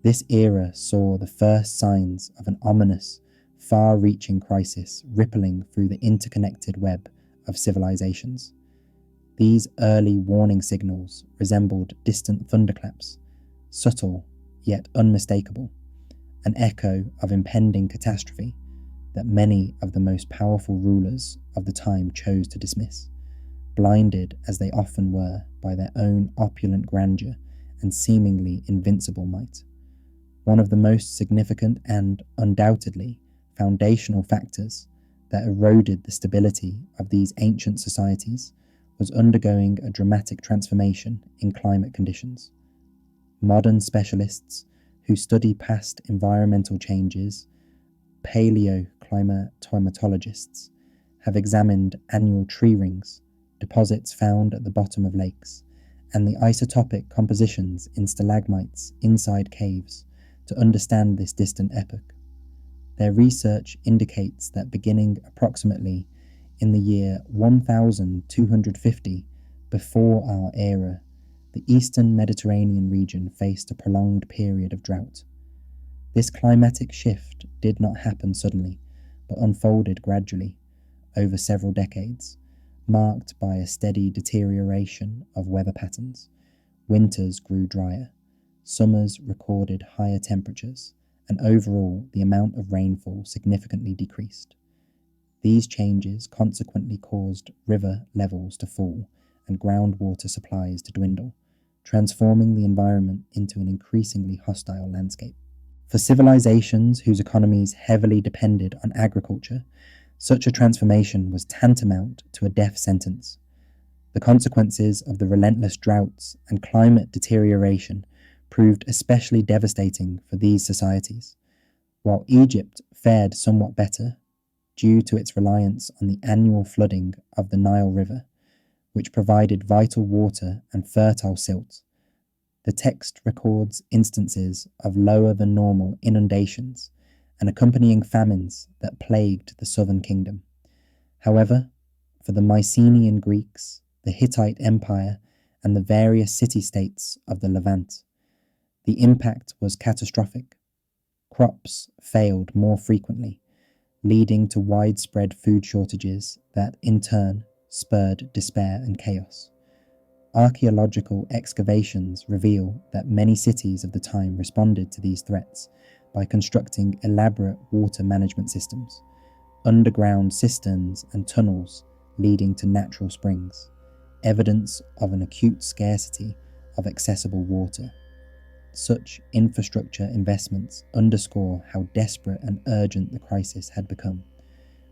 S1: This era saw the first signs of an ominous, far-reaching crisis rippling through the interconnected web of civilizations. These early warning signals resembled distant thunderclaps, subtle yet unmistakable, an echo of impending catastrophe that many of the most powerful rulers of the time chose to dismiss, blinded as they often were by their own opulent grandeur and seemingly invincible might. One of the most significant and, undoubtedly, foundational factors that eroded the stability of these ancient societies was undergoing a dramatic transformation in climate conditions. Modern specialists who study past environmental changes, paleoclimatologists, have examined annual tree rings, deposits found at the bottom of lakes, and the isotopic compositions in stalagmites inside caves to understand this distant epoch. Their research indicates that beginning approximately in the year 1250 before our era, the eastern Mediterranean region faced a prolonged period of drought. This climatic shift did not happen suddenly, but unfolded gradually over several decades, marked by a steady deterioration of weather patterns. Winters grew drier, summers recorded higher temperatures, and overall the amount of rainfall significantly decreased. These changes consequently caused river levels to fall and groundwater supplies to dwindle, transforming the environment into an increasingly hostile landscape. For civilizations whose economies heavily depended on agriculture, such a transformation was tantamount to a death sentence. The consequences of the relentless droughts and climate deterioration proved especially devastating for these societies. while Egypt fared somewhat better due to its reliance on the annual flooding of the Nile River, which provided vital water and fertile silt. The text records instances of lower than normal inundations and accompanying famines that plagued the southern kingdom. However, for the Mycenaean Greeks, the Hittite Empire, and the various city-states of the Levant, the impact was catastrophic. Crops failed more frequently, leading to widespread food shortages that, in turn, spurred despair and chaos. Archaeological excavations reveal that many cities of the time responded to these threats by constructing elaborate water management systems, underground cisterns and tunnels leading to natural springs, evidence of an acute scarcity of accessible water. Such infrastructure investments underscore how desperate and urgent the crisis had become,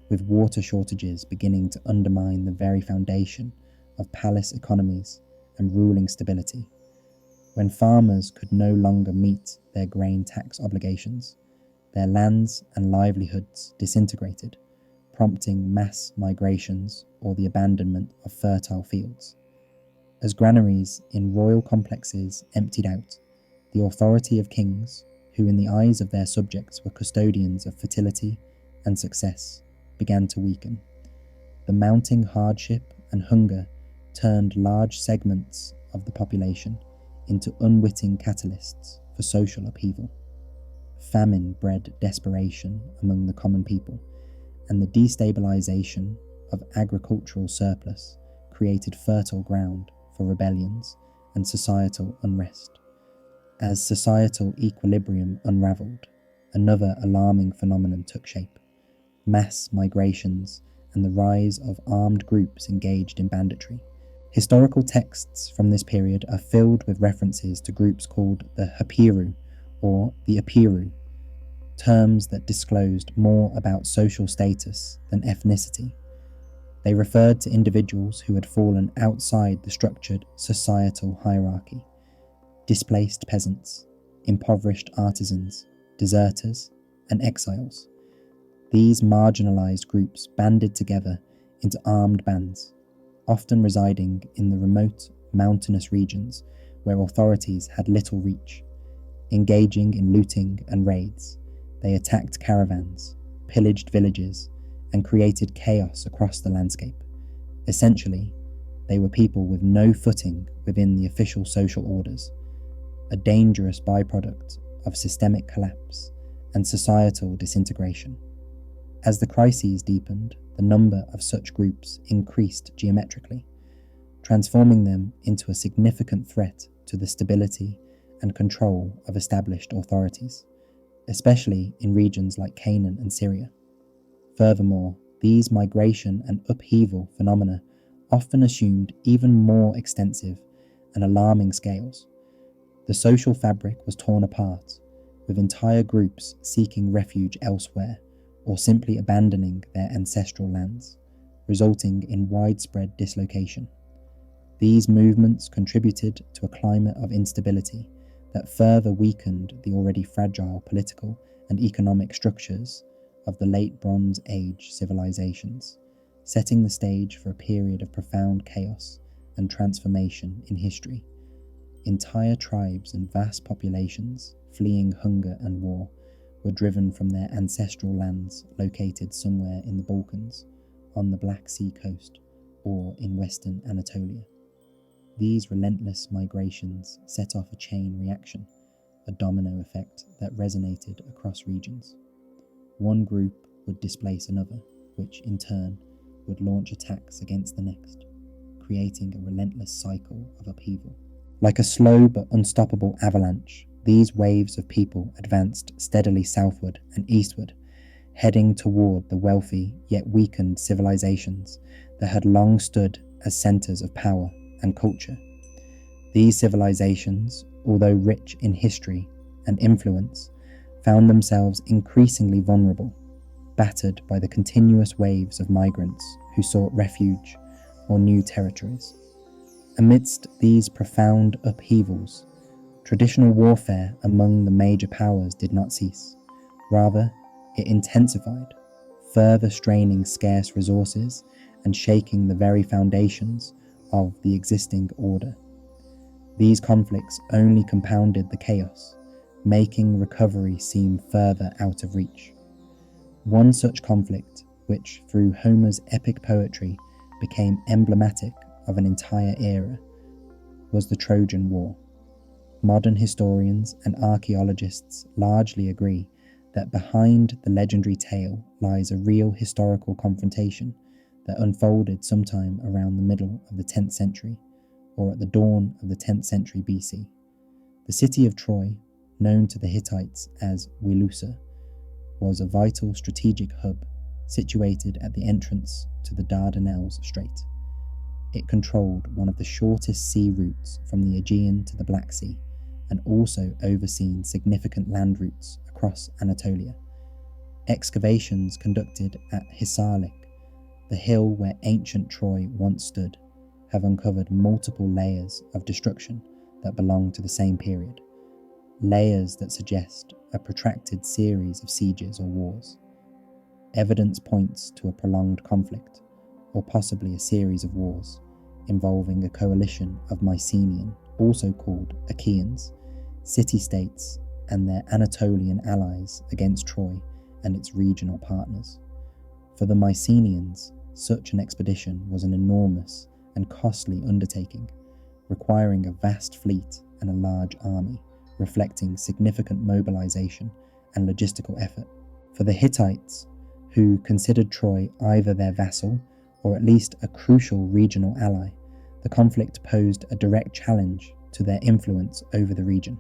S1: with water shortages beginning to undermine the very foundation of palace economies and ruling stability. When farmers could no longer meet their grain tax obligations, their lands and livelihoods disintegrated, prompting mass migrations or the abandonment of fertile fields. As granaries in royal complexes emptied out, the authority of kings, who in the eyes of their subjects were custodians of fertility and success, began to weaken. The mounting hardship and hunger turned large segments of the population into unwitting catalysts for social upheaval. Famine bred desperation among the common people, and the destabilization of agricultural surplus created fertile ground for rebellions and societal unrest. As societal equilibrium unraveled, another alarming phenomenon took shape: mass migrations and the rise of armed groups engaged in banditry. Historical texts from this period are filled with references to groups called the Hapiru or the Apiru, terms that disclosed more about social status than ethnicity. They referred to individuals who had fallen outside the structured societal hierarchy: displaced peasants, impoverished artisans, deserters, and exiles. These marginalized groups banded together into armed bands, often residing in the remote, mountainous regions where authorities had little reach. Engaging in looting and raids, they attacked caravans, pillaged villages, and created chaos across the landscape. Essentially, they were people with no footing within the official social orders, a dangerous byproduct of systemic collapse and societal disintegration. As the crises deepened, the number of such groups increased geometrically, transforming them into a significant threat to the stability and control of established authorities, especially in regions like Canaan and Syria. Furthermore, these migration and upheaval phenomena often assumed even more extensive and alarming scales. The social fabric was torn apart, with entire groups seeking refuge elsewhere or simply abandoning their ancestral lands, resulting in widespread dislocation. These movements contributed to a climate of instability that further weakened the already fragile political and economic structures of the late Bronze Age civilizations, setting the stage for a period of profound chaos and transformation in history. Entire tribes and vast populations, fleeing hunger and war, were driven from their ancestral lands located somewhere in the Balkans, on the Black Sea coast, or in western Anatolia. These relentless migrations set off a chain reaction, a domino effect that resonated across regions. One group would displace another, which in turn would launch attacks against the next, creating a relentless cycle of upheaval. Like a slow but unstoppable avalanche, these waves of people advanced steadily southward and eastward, heading toward the wealthy yet weakened civilizations that had long stood as centers of power and culture. These civilizations, although rich in history and influence, found themselves increasingly vulnerable, battered by the continuous waves of migrants who sought refuge or new territories. Amidst these profound upheavals, traditional warfare among the major powers did not cease. Rather, it intensified, further straining scarce resources and shaking the very foundations of the existing order. These conflicts only compounded the chaos, making recovery seem further out of reach. One such conflict, which through Homer's epic poetry became emblematic of an entire era, was the Trojan War. Modern historians and archaeologists largely agree that behind the legendary tale lies a real historical confrontation that unfolded sometime around the middle of the 10th century, or at the dawn of the 10th century BC. The city of Troy, known to the Hittites as Wilusa, was a vital strategic hub situated at the entrance to the Dardanelles Strait. It controlled one of the shortest sea routes from the Aegean to the Black Sea, and also overseen significant land routes across Anatolia. Excavations conducted at Hisarlik, the hill where ancient Troy once stood, have uncovered multiple layers of destruction that belong to the same period, layers that suggest a protracted series of sieges or wars. Evidence points to a prolonged conflict, or possibly a series of wars, involving a coalition of Mycenaean, also called Achaeans, city-states and their Anatolian allies against Troy and its regional partners. For the Mycenaeans, such an expedition was an enormous and costly undertaking, requiring a vast fleet and a large army, reflecting significant mobilization and logistical effort. For the Hittites, who considered Troy either their vassal or at least a crucial regional ally, the conflict posed a direct challenge to their influence over the region.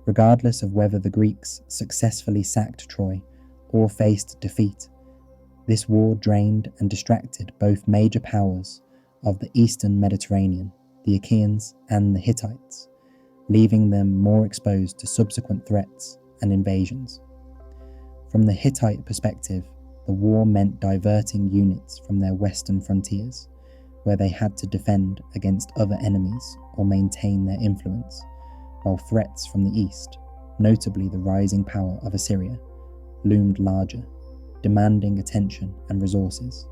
S1: Regardless of whether the Greeks successfully sacked Troy or faced defeat, this war drained and distracted both major powers of the eastern Mediterranean, the Achaeans and the Hittites, leaving them more exposed to subsequent threats and invasions. From the Hittite perspective, the war meant diverting units from their western frontiers, where they had to defend against other enemies or maintain their influence, while threats from the east, notably the rising power of Assyria, loomed larger, demanding attention and resources.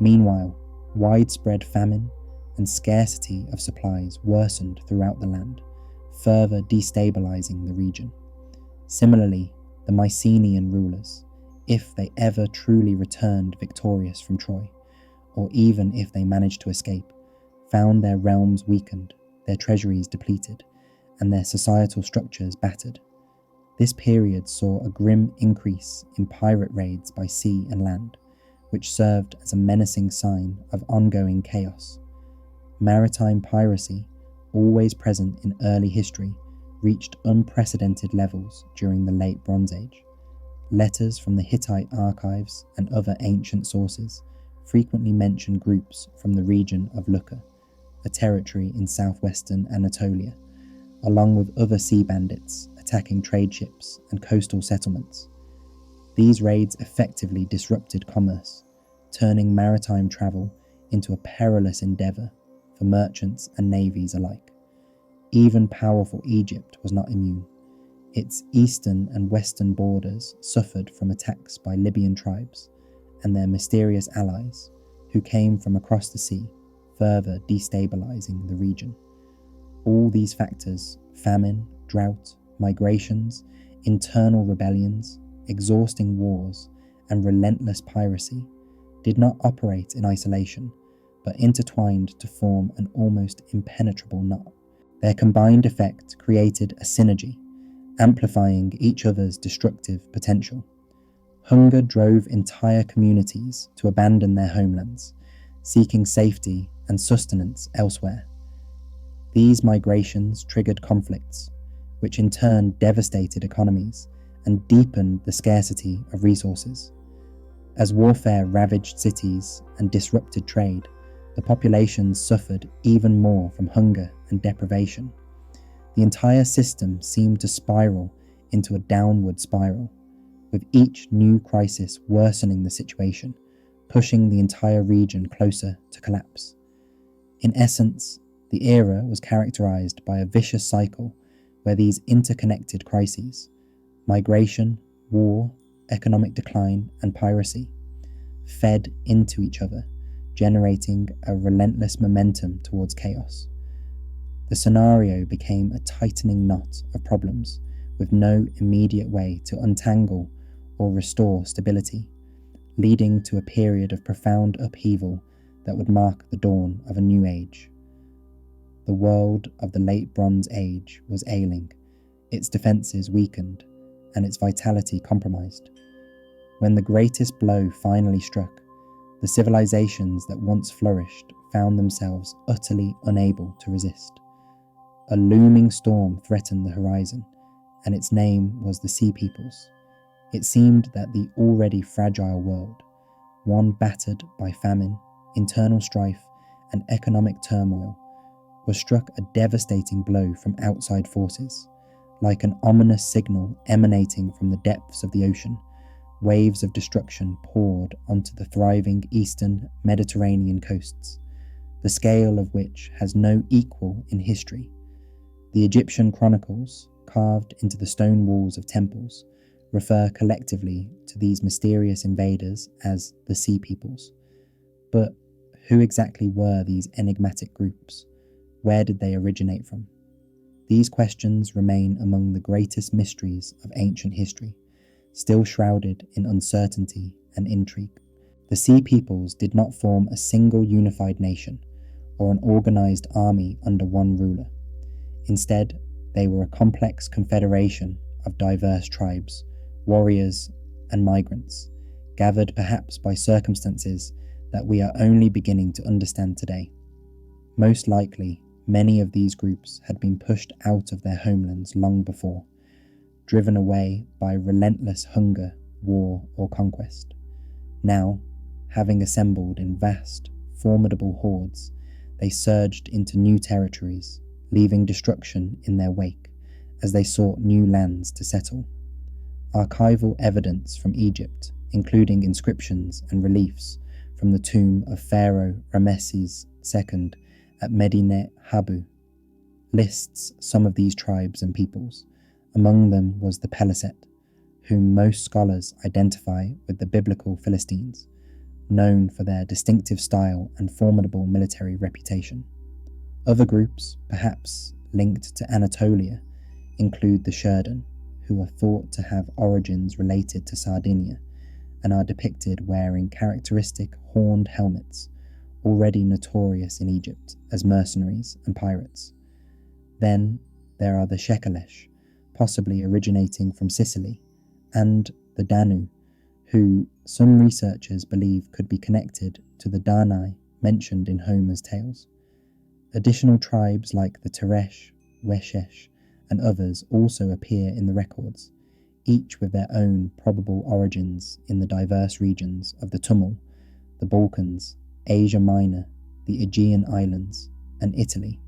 S1: Meanwhile, widespread famine and scarcity of supplies worsened throughout the land, further destabilizing the region. Similarly, the Mycenaean rulers, if they ever truly returned victorious from Troy, or even if they managed to escape, found their realms weakened, their treasuries depleted, and their societal structures battered. This period saw a grim increase in pirate raids by sea and land, which served as a menacing sign of ongoing chaos. Maritime piracy, always present in early history, reached unprecedented levels during the Late Bronze Age. Letters from the Hittite archives and other ancient sources frequently mention groups from the region of Lucca, a territory in southwestern Anatolia, along with other sea bandits attacking trade ships and coastal settlements. These raids effectively disrupted commerce, turning maritime travel into a perilous endeavour for merchants and navies alike. Even powerful Egypt was not immune. Its eastern and western borders suffered from attacks by Libyan tribes and their mysterious allies, who came from across the sea, further destabilizing the region. All these factors, famine, drought, migrations, internal rebellions, exhausting wars, and relentless piracy, did not operate in isolation, but intertwined to form an almost impenetrable knot. Their combined effect created a synergy, amplifying each other's destructive potential. Hunger drove entire communities to abandon their homelands, seeking safety and sustenance elsewhere. These migrations triggered conflicts, which in turn devastated economies and deepened the scarcity of resources. As warfare ravaged cities and disrupted trade, the populations suffered even more from hunger and deprivation. The entire system seemed to spiral into a downward spiral, with each new crisis worsening the situation, pushing the entire region closer to collapse. In essence, the era was characterized by a vicious cycle where these interconnected crises, migration, War, economic decline, and piracy fed into each other, generating a relentless momentum towards chaos. The scenario became a tightening knot of problems with no immediate way to untangle or restore stability, leading to a period of profound upheaval that would mark the dawn of a new age. The world of the late Bronze Age was ailing, its defences weakened, and its vitality compromised. When the greatest blow finally struck, the civilizations that once flourished found themselves utterly unable to resist. A looming storm threatened the horizon, and its name was the Sea Peoples. It seemed that the already fragile world, one battered by famine, internal strife, and economic turmoil, was struck a devastating blow from outside forces. Like an ominous signal emanating from the depths of the ocean, waves of destruction poured onto the thriving eastern Mediterranean coasts, the scale of which has no equal in history. The Egyptian chronicles, carved into the stone walls of temples, refer collectively to these mysterious invaders as the Sea Peoples. But who exactly were these enigmatic groups? Where did they originate from? These questions remain among the greatest mysteries of ancient history, still shrouded in uncertainty and intrigue. The Sea Peoples did not form a single unified nation or an organized army under one ruler. Instead, they were a complex confederation of diverse tribes, warriors, and migrants, gathered perhaps by circumstances that we are only beginning to understand today. Most likely, many of these groups had been pushed out of their homelands long before, driven away by relentless hunger, war, or conquest. Now, having assembled in vast, formidable hordes, they surged into new territories, leaving destruction in their wake as they sought new lands to settle. Archival evidence from Egypt, including inscriptions and reliefs from the tomb of Pharaoh Ramesses II at Medinet Habu, lists some of these tribes and peoples. Among them was the Peliset, whom most scholars identify with the biblical Philistines, known for their distinctive style and formidable military reputation. Other groups, perhaps linked to Anatolia, include the Sherdan, who are thought to have origins related to Sardinia and are depicted wearing characteristic horned helmets, already notorious in Egypt as mercenaries and pirates. Then there are the Shekelesh, possibly originating from Sicily, and the Danu, who some researchers believe could be connected to the Danai mentioned in Homer's tales. Additional tribes like the Teresh, Weshesh, and others also appear in the records, each with their own probable origins in the diverse regions of the Tumul, the Balkans, Asia Minor, the Aegean Islands, and Italy.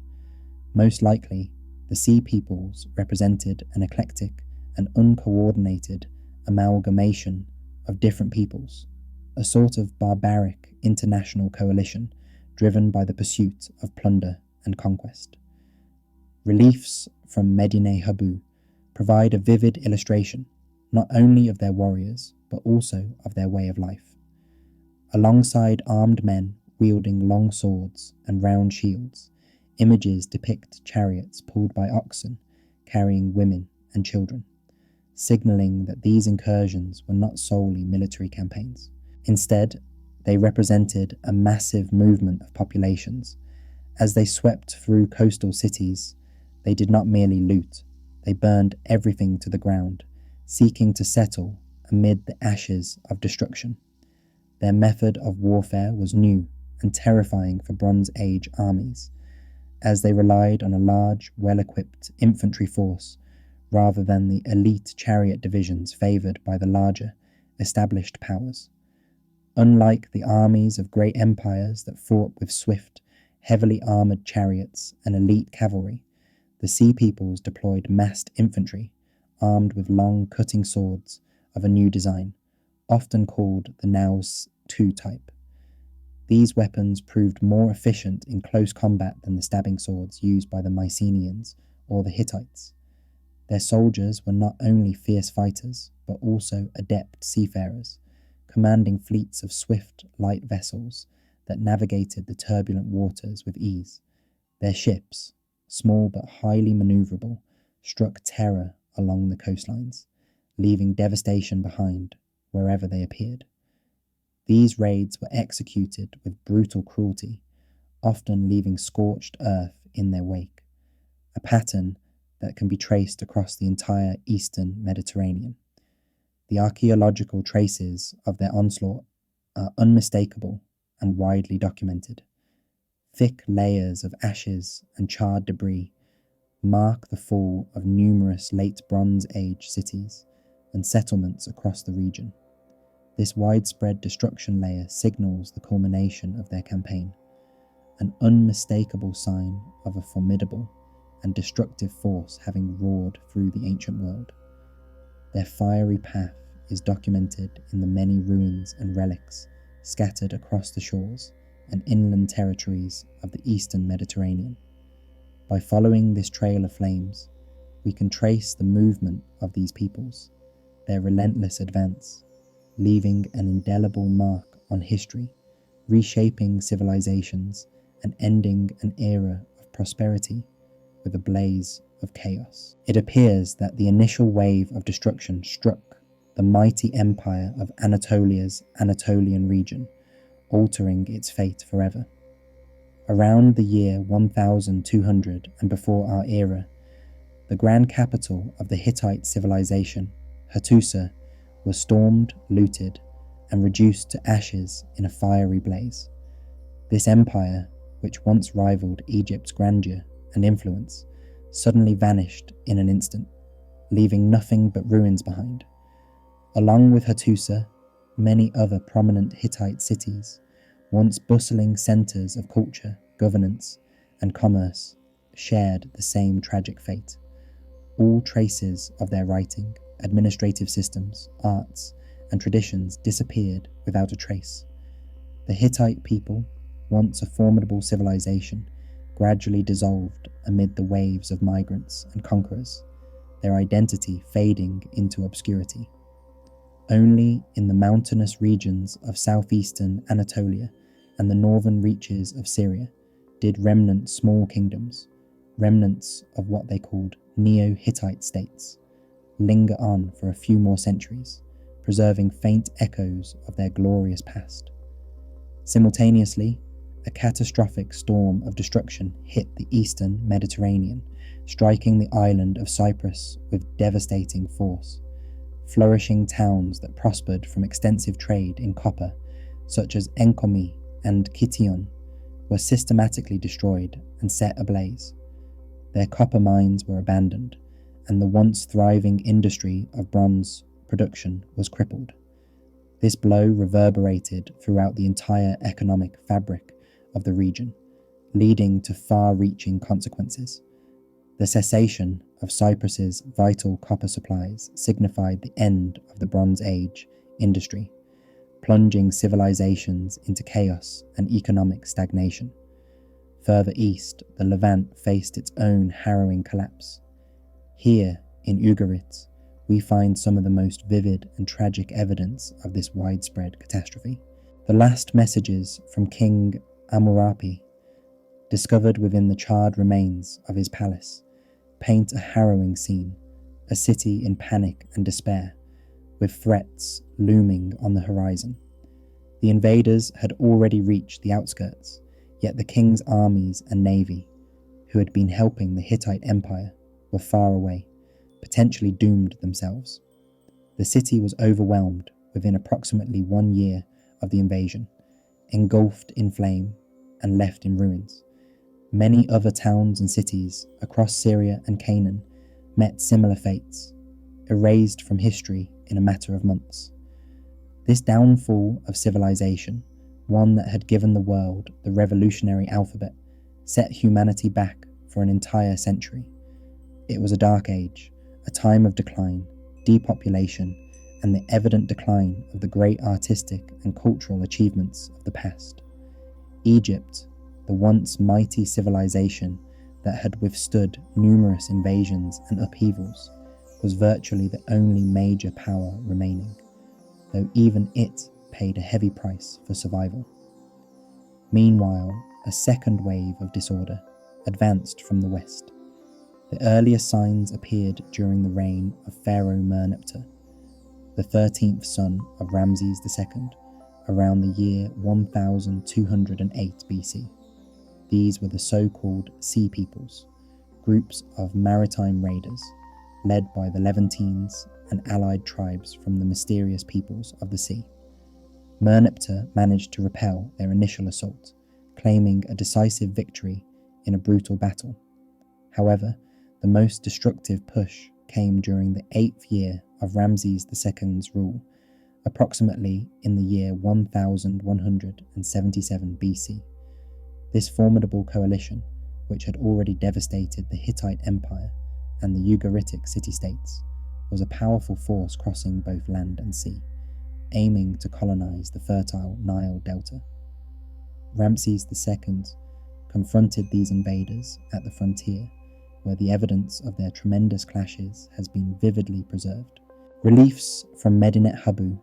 S1: Most likely, the Sea Peoples represented an eclectic and uncoordinated amalgamation of different peoples, a sort of barbaric international coalition driven by the pursuit of plunder and conquest. Reliefs from Medinet Habu provide a vivid illustration not only of their warriors but also of their way of life. Alongside armed men wielding long swords and round shields, images depict chariots pulled by oxen carrying women and children, signalling that these incursions were not solely military campaigns. Instead, they represented a massive movement of populations. As they swept through coastal cities, they did not merely loot, they burned everything to the ground, seeking to settle amid the ashes of destruction. Their method of warfare was new and terrifying for Bronze Age armies, as they relied on a large, well-equipped infantry force rather than the elite chariot divisions favoured by the larger, established powers. Unlike the armies of great empires that fought with swift, heavily armoured chariots and elite cavalry, the Sea Peoples deployed massed infantry, armed with long cutting swords of a new design, often called the Naus II type. These weapons proved more efficient in close combat than the stabbing swords used by the Mycenaeans or the Hittites. Their soldiers were not only fierce fighters, but also adept seafarers, commanding fleets of swift, light vessels that navigated the turbulent waters with ease. Their ships, small but highly maneuverable, struck terror along the coastlines, leaving devastation behind wherever they appeared. These raids were executed with brutal cruelty, often leaving scorched earth in their wake, a pattern that can be traced across the entire eastern Mediterranean. The archaeological traces of their onslaught are unmistakable and widely documented. Thick layers of ashes and charred debris mark the fall of numerous late Bronze Age cities and settlements across the region. This widespread destruction layer signals the culmination of their campaign, an unmistakable sign of a formidable and destructive force having roared through the ancient world. Their fiery path is documented in the many ruins and relics scattered across the shores and inland territories of the eastern Mediterranean. By following this trail of flames, we can trace the movement of these peoples, their relentless advance, leaving an indelible mark on history, reshaping civilizations and ending an era of prosperity with a blaze of chaos. It appears that the initial wave of destruction struck the mighty empire of Anatolia's Anatolian region, altering its fate forever. Around the year 1200 and before our era, the grand capital of the Hittite civilization, Hattusa, was stormed, looted, and reduced to ashes in a fiery blaze. This empire, which once rivaled Egypt's grandeur and influence, suddenly vanished in an instant, leaving nothing but ruins behind. Along with Hattusa, many other prominent Hittite cities, once bustling centers of culture, governance, and commerce, shared the same tragic fate. All traces of their writing, administrative systems, arts, and traditions disappeared without a trace. The Hittite people, once a formidable civilization, gradually dissolved amid the waves of migrants and conquerors, their identity fading into obscurity. Only in the mountainous regions of southeastern Anatolia and the northern reaches of Syria did remnant small kingdoms, remnants of what they called Neo-Hittite states, linger on for a few more centuries, preserving faint echoes of their glorious past. Simultaneously, a catastrophic storm of destruction hit the eastern Mediterranean, striking the island of Cyprus with devastating force. Flourishing towns that prospered from extensive trade in copper, such as Enkomi and Kition, were systematically destroyed and set ablaze. Their copper mines were abandoned, and the once thriving industry of bronze production was crippled. This blow reverberated throughout the entire economic fabric of the region, leading to far-reaching consequences. The cessation of Cyprus's vital copper supplies signified the end of the Bronze Age industry, plunging civilizations into chaos and economic stagnation. Further east, the Levant faced its own harrowing collapse. Here, in Ugarit, we find some of the most vivid and tragic evidence of this widespread catastrophe. The last messages from King Amurapi, discovered within the charred remains of his palace, paint a harrowing scene, a city in panic and despair, with threats looming on the horizon. The invaders had already reached the outskirts, yet the king's armies and navy, who had been helping the Hittite Empire, were far away, potentially doomed themselves. The city was overwhelmed within approximately 1 year of the invasion, engulfed in flame and left in ruins. Many other towns and cities across Syria and Canaan met similar fates, erased from history in a matter of months. This downfall of civilization, one that had given the world the revolutionary alphabet, set humanity back for an entire century. It was a dark age, a time of decline, depopulation, and the evident decline of the great artistic and cultural achievements of the past. Egypt, the once mighty civilization that had withstood numerous invasions and upheavals, was virtually the only major power remaining, though even it paid a heavy price for survival. Meanwhile, a second wave of disorder advanced from the west. The earliest signs appeared during the reign of Pharaoh Merneptah, the 13th son of Ramses II, around the year 1208 BC. These were the so-called Sea Peoples, groups of maritime raiders led by the Levantines and allied tribes from the mysterious peoples of the sea. Merneptah managed to repel their initial assault, claiming a decisive victory in a brutal battle. However, the most destructive push came during the 8th year of Ramses II's rule, approximately in the year 1177 BC. This formidable coalition, which had already devastated the Hittite Empire and the Ugaritic city-states, was a powerful force crossing both land and sea, aiming to colonize the fertile Nile Delta. Ramses II confronted these invaders at the frontier, where the evidence of their tremendous clashes has been vividly preserved. Reliefs from Medinet Habu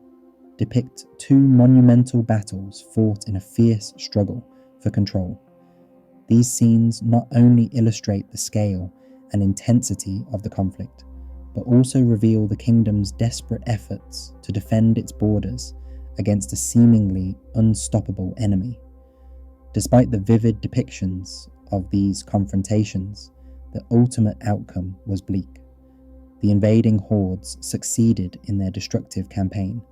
S1: depict two monumental battles fought in a fierce struggle for control. These scenes not only illustrate the scale and intensity of the conflict, but also reveal the kingdom's desperate efforts to defend its borders against a seemingly unstoppable enemy. Despite the vivid depictions of these confrontations, the ultimate outcome was bleak. The invading hordes succeeded in their destructive campaign,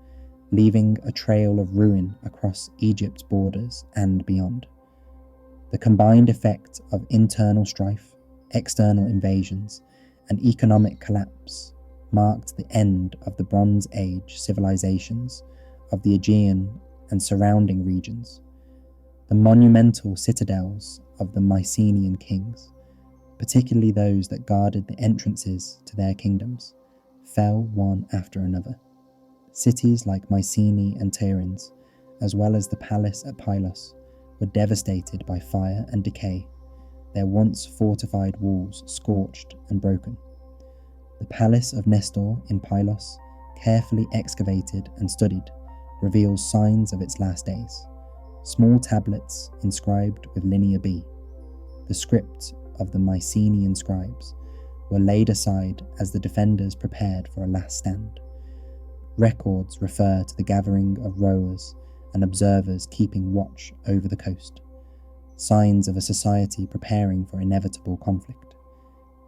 S1: leaving a trail of ruin across Egypt's borders and beyond. The combined effect of internal strife, external invasions, and economic collapse marked the end of the Bronze Age civilizations of the Aegean and surrounding regions. The monumental citadels of the Mycenaean kings, particularly those that guarded the entrances to their kingdoms, fell one after another. Cities like Mycenae and Tiryns, as well as the palace at Pylos, were devastated by fire and decay, their once fortified walls scorched and broken. The palace of Nestor in Pylos, carefully excavated and studied, reveals signs of its last days. Small tablets inscribed with Linear B, the script of the Mycenaean scribes, were laid aside as the defenders prepared for a last stand. Records refer to the gathering of rowers and observers keeping watch over the coast, signs of a society preparing for inevitable conflict.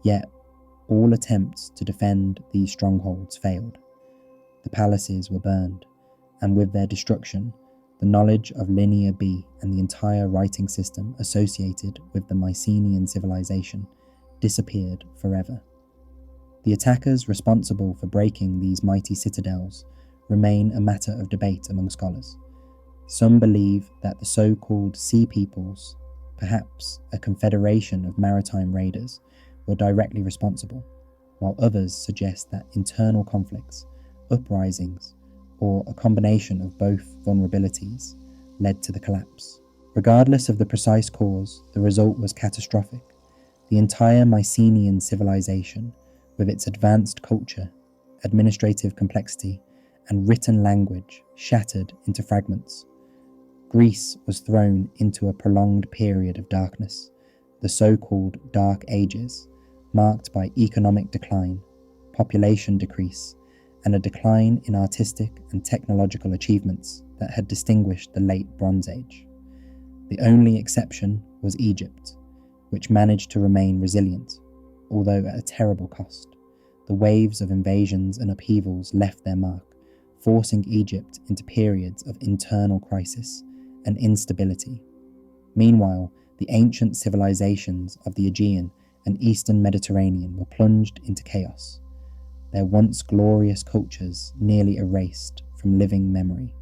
S1: Yet, all attempts to defend these strongholds failed. The palaces were burned, and with their destruction, the knowledge of Linear B and the entire writing system associated with the Mycenaean civilization disappeared forever. The attackers responsible for breaking these mighty citadels remain a matter of debate among scholars. Some believe that the so-called Sea Peoples, perhaps a confederation of maritime raiders, were directly responsible, while others suggest that internal conflicts, uprisings, or a combination of both vulnerabilities led to the collapse. Regardless of the precise cause, the result was catastrophic. The entire Mycenaean civilization, with its advanced culture, administrative complexity, and written language, shattered into fragments. Greece was thrown into a prolonged period of darkness, the so-called Dark Ages, marked by economic decline, population decrease, and a decline in artistic and technological achievements that had distinguished the late Bronze Age. The only exception was Egypt, which managed to remain resilient, although at a terrible cost. The waves of invasions and upheavals left their mark, forcing Egypt into periods of internal crisis and instability. Meanwhile, the ancient civilizations of the Aegean and Eastern Mediterranean were plunged into chaos, their once glorious cultures nearly erased from living memory.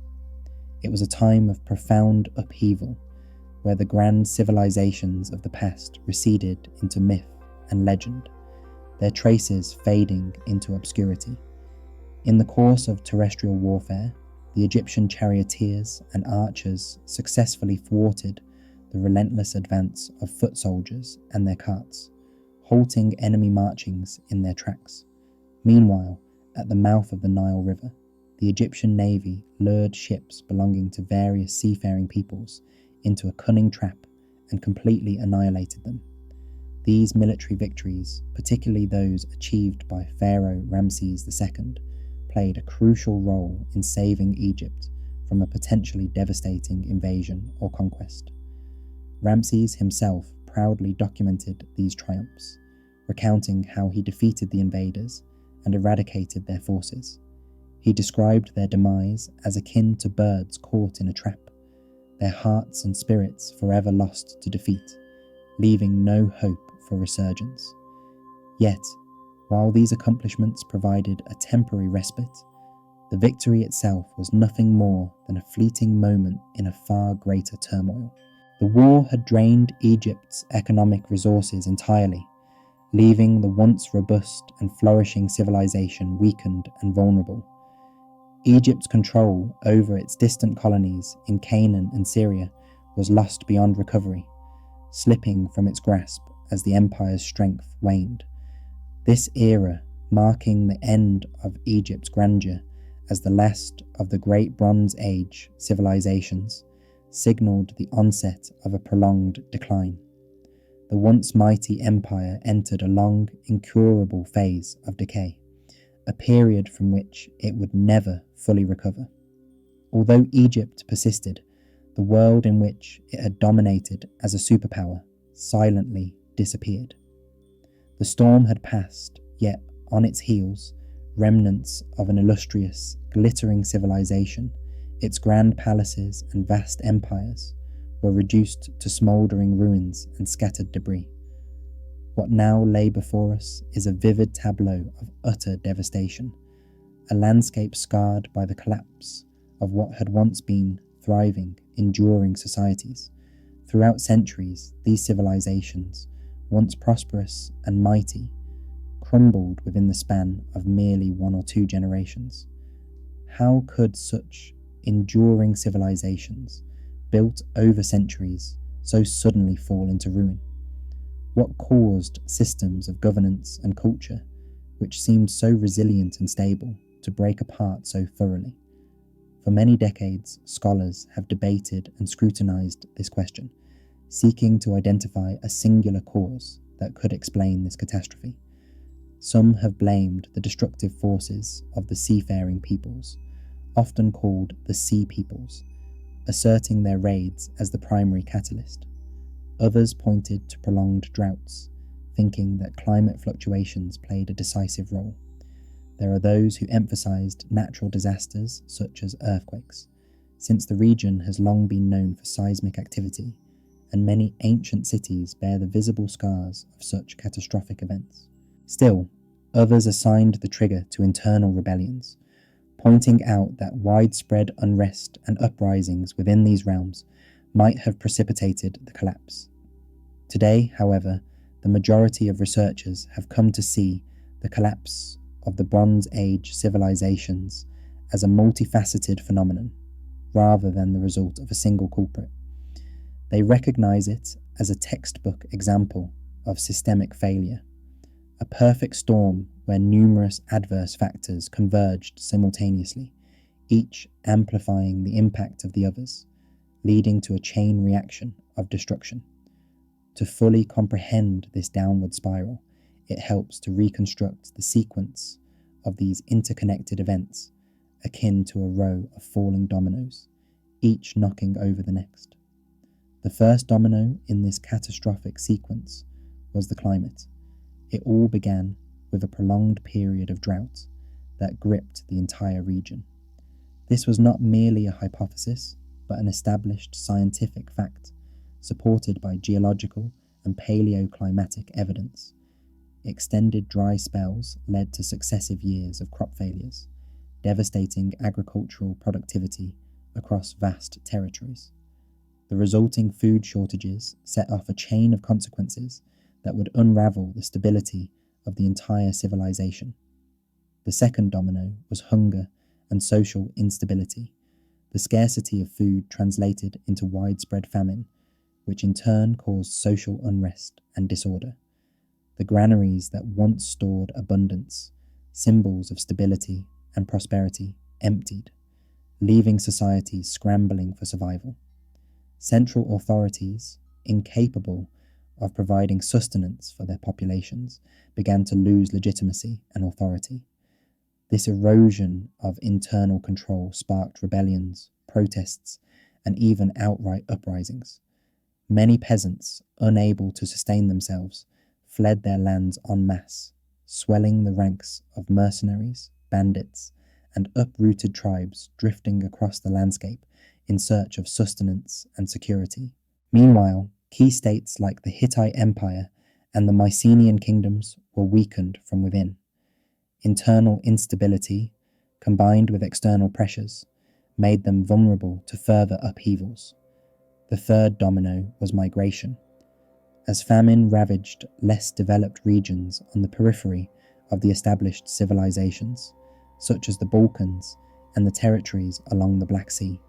S1: It was a time of profound upheaval, where the grand civilizations of the past receded into myth and legend, their traces fading into obscurity. In the course of terrestrial warfare, the Egyptian charioteers and archers successfully thwarted the relentless advance of foot soldiers and their carts, halting enemy marchings in their tracks. Meanwhile, at the mouth of the Nile River, the Egyptian navy lured ships belonging to various seafaring peoples into a cunning trap and completely annihilated them. These military victories, particularly those achieved by Pharaoh Ramses II, played a crucial role in saving Egypt from a potentially devastating invasion or conquest. Ramses himself proudly documented these triumphs, recounting how he defeated the invaders and eradicated their forces. He described their demise as akin to birds caught in a trap, their hearts and spirits forever lost to defeat, leaving no hope for resurgence. Yet, while these accomplishments provided a temporary respite, the victory itself was nothing more than a fleeting moment in a far greater turmoil. The war had drained Egypt's economic resources entirely, leaving the once robust and flourishing civilization weakened and vulnerable. Egypt's control over its distant colonies in Canaan and Syria was lost beyond recovery, slipping from its grasp as the empire's strength waned. This era, marking the end of Egypt's grandeur as the last of the Great Bronze Age civilizations, signalled the onset of a prolonged decline. The once mighty empire entered a long, incurable phase of decay, a period from which it would never fully recover. Although Egypt persisted, the world in which it had dominated as a superpower silently disappeared. The storm had passed, yet on its heels, remnants of an illustrious, glittering civilization, its grand palaces and vast empires, were reduced to smouldering ruins and scattered debris. What now lay before us is a vivid tableau of utter devastation, a landscape scarred by the collapse of what had once been thriving, enduring societies. Throughout centuries, these civilizations, once prosperous and mighty, crumbled within the span of merely 1 or 2 generations. How could such enduring civilizations, built over centuries, so suddenly fall into ruin? What caused systems of governance and culture, which seemed so resilient and stable, to break apart so thoroughly? For many decades, scholars have debated and scrutinized this question, seeking to identify a singular cause that could explain this catastrophe. Some have blamed the destructive forces of the seafaring peoples, often called the Sea Peoples, asserting their raids as the primary catalyst. Others pointed to prolonged droughts, thinking that climate fluctuations played a decisive role. There are those who emphasized natural disasters such as earthquakes, since the region has long been known for seismic activity, and many ancient cities bear the visible scars of such catastrophic events. Still, others assigned the trigger to internal rebellions, pointing out that widespread unrest and uprisings within these realms might have precipitated the collapse. Today, however, the majority of researchers have come to see the collapse of the Bronze Age civilizations as a multifaceted phenomenon, rather than the result of a single culprit. They recognize it as a textbook example of systemic failure, a perfect storm where numerous adverse factors converged simultaneously, each amplifying the impact of the others, leading to a chain reaction of destruction. To fully comprehend this downward spiral, it helps to reconstruct the sequence of these interconnected events, akin to a row of falling dominoes, each knocking over the next. The first domino in this catastrophic sequence was the climate. It all began with a prolonged period of drought that gripped the entire region. This was not merely a hypothesis, but an established scientific fact, supported by geological and paleoclimatic evidence. Extended dry spells led to successive years of crop failures, devastating agricultural productivity across vast territories. The resulting food shortages set off a chain of consequences that would unravel the stability of the entire civilization. The second domino was hunger and social instability. The scarcity of food translated into widespread famine, which in turn caused social unrest and disorder. The granaries that once stored abundance symbols of stability and prosperity, emptied, leaving societies scrambling for survival. Central authorities, incapable of providing sustenance for their populations, began to lose legitimacy and authority. This erosion of internal control sparked rebellions, protests, and even outright uprisings. Many peasants, unable to sustain themselves, fled their lands en masse, swelling the ranks of mercenaries, bandits, and uprooted tribes drifting across the landscape in search of sustenance and security. Meanwhile, key states like the Hittite Empire and the Mycenaean kingdoms were weakened from within. Internal instability, combined with external pressures, made them vulnerable to further upheavals. The third domino was migration. As famine ravaged less developed regions on the periphery of the established civilizations, such as the Balkans and the territories along the Black Sea,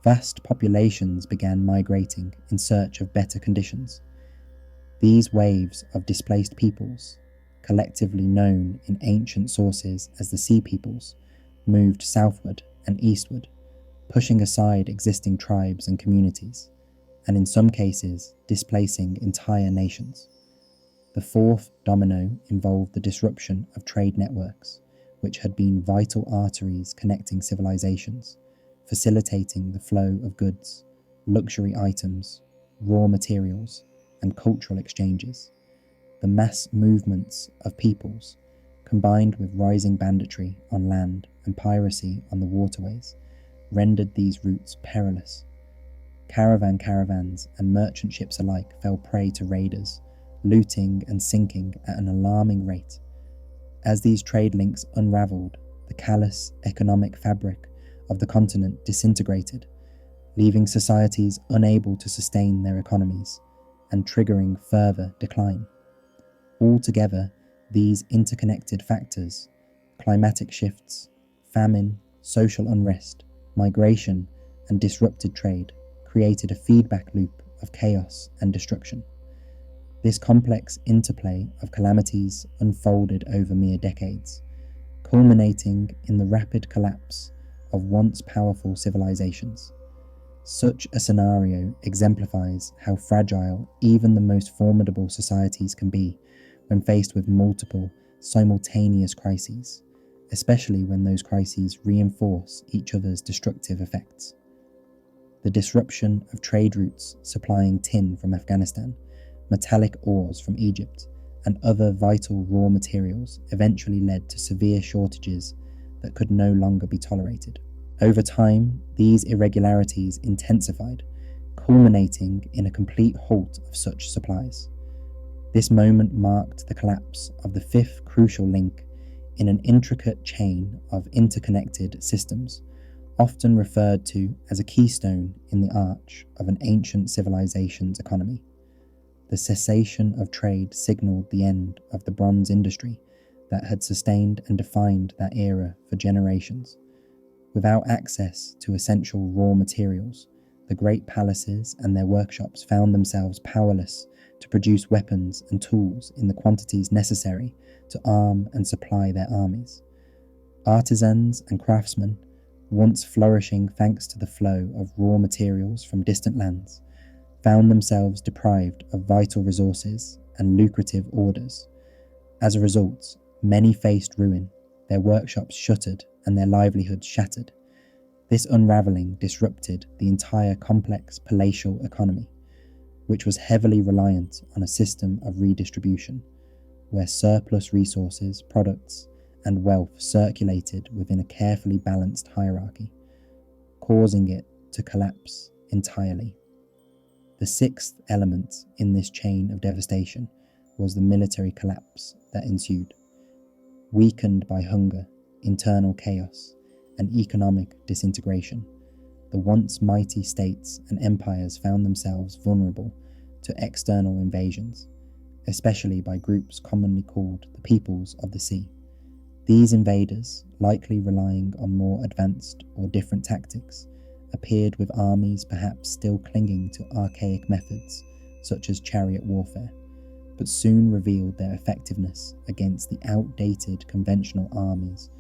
S1: vast populations began migrating in search of better conditions. These waves of displaced peoples, collectively known in ancient sources as the Sea Peoples, moved southward and eastward, pushing aside existing tribes and communities, and in some cases displacing entire nations. The fourth domino involved the disruption of trade networks, which had been vital arteries connecting civilizations, facilitating the flow of goods, luxury items, raw materials, and cultural exchanges. The mass movements of peoples, combined with rising banditry on land and piracy on the waterways, rendered these routes perilous. Caravans and merchant ships alike fell prey to raiders, looting and sinking at an alarming rate. As these trade links unraveled, the callous economic fabric of the continent disintegrated, leaving societies unable to sustain their economies and triggering further decline. Altogether, these interconnected factors, climatic shifts, famine, social unrest, migration, and disrupted trade, created a feedback loop of chaos and destruction. This complex interplay of calamities unfolded over mere decades, culminating in the rapid collapse of once powerful civilizations. Such a scenario exemplifies how fragile even the most formidable societies can be when faced with multiple, simultaneous crises, especially when those crises reinforce each other's destructive effects. The disruption of trade routes supplying tin from Afghanistan, metallic ores from Egypt, and other vital raw materials eventually led to severe shortages that could no longer be tolerated. Over time, these irregularities intensified, culminating in a complete halt of such supplies. This moment marked the collapse of the fifth crucial link in an intricate chain of interconnected systems, often referred to as a keystone in the arch of an ancient civilization's economy. The cessation of trade signaled the end of the bronze industry that had sustained and defined that era for generations. Without access to essential raw materials, the great palaces and their workshops found themselves powerless to produce weapons and tools in the quantities necessary to arm and supply their armies. Artisans and craftsmen, once flourishing thanks to the flow of raw materials from distant lands, found themselves deprived of vital resources and lucrative orders. As a result, many faced ruin, their workshops shuttered and their livelihoods shattered. This unravelling disrupted the entire complex palatial economy, which was heavily reliant on a system of redistribution, where surplus resources, products, and wealth circulated within a carefully balanced hierarchy, causing it to collapse entirely. The sixth element in this chain of devastation was the military collapse that ensued. Weakened by hunger, internal chaos, and economic disintegration, the once mighty states and empires found themselves vulnerable to external invasions, especially by groups commonly called the peoples of the sea. These invaders, likely relying on more advanced or different tactics, appeared with armies perhaps still clinging to archaic methods such as chariot warfare. but soon revealed their effectiveness against the outdated conventional armies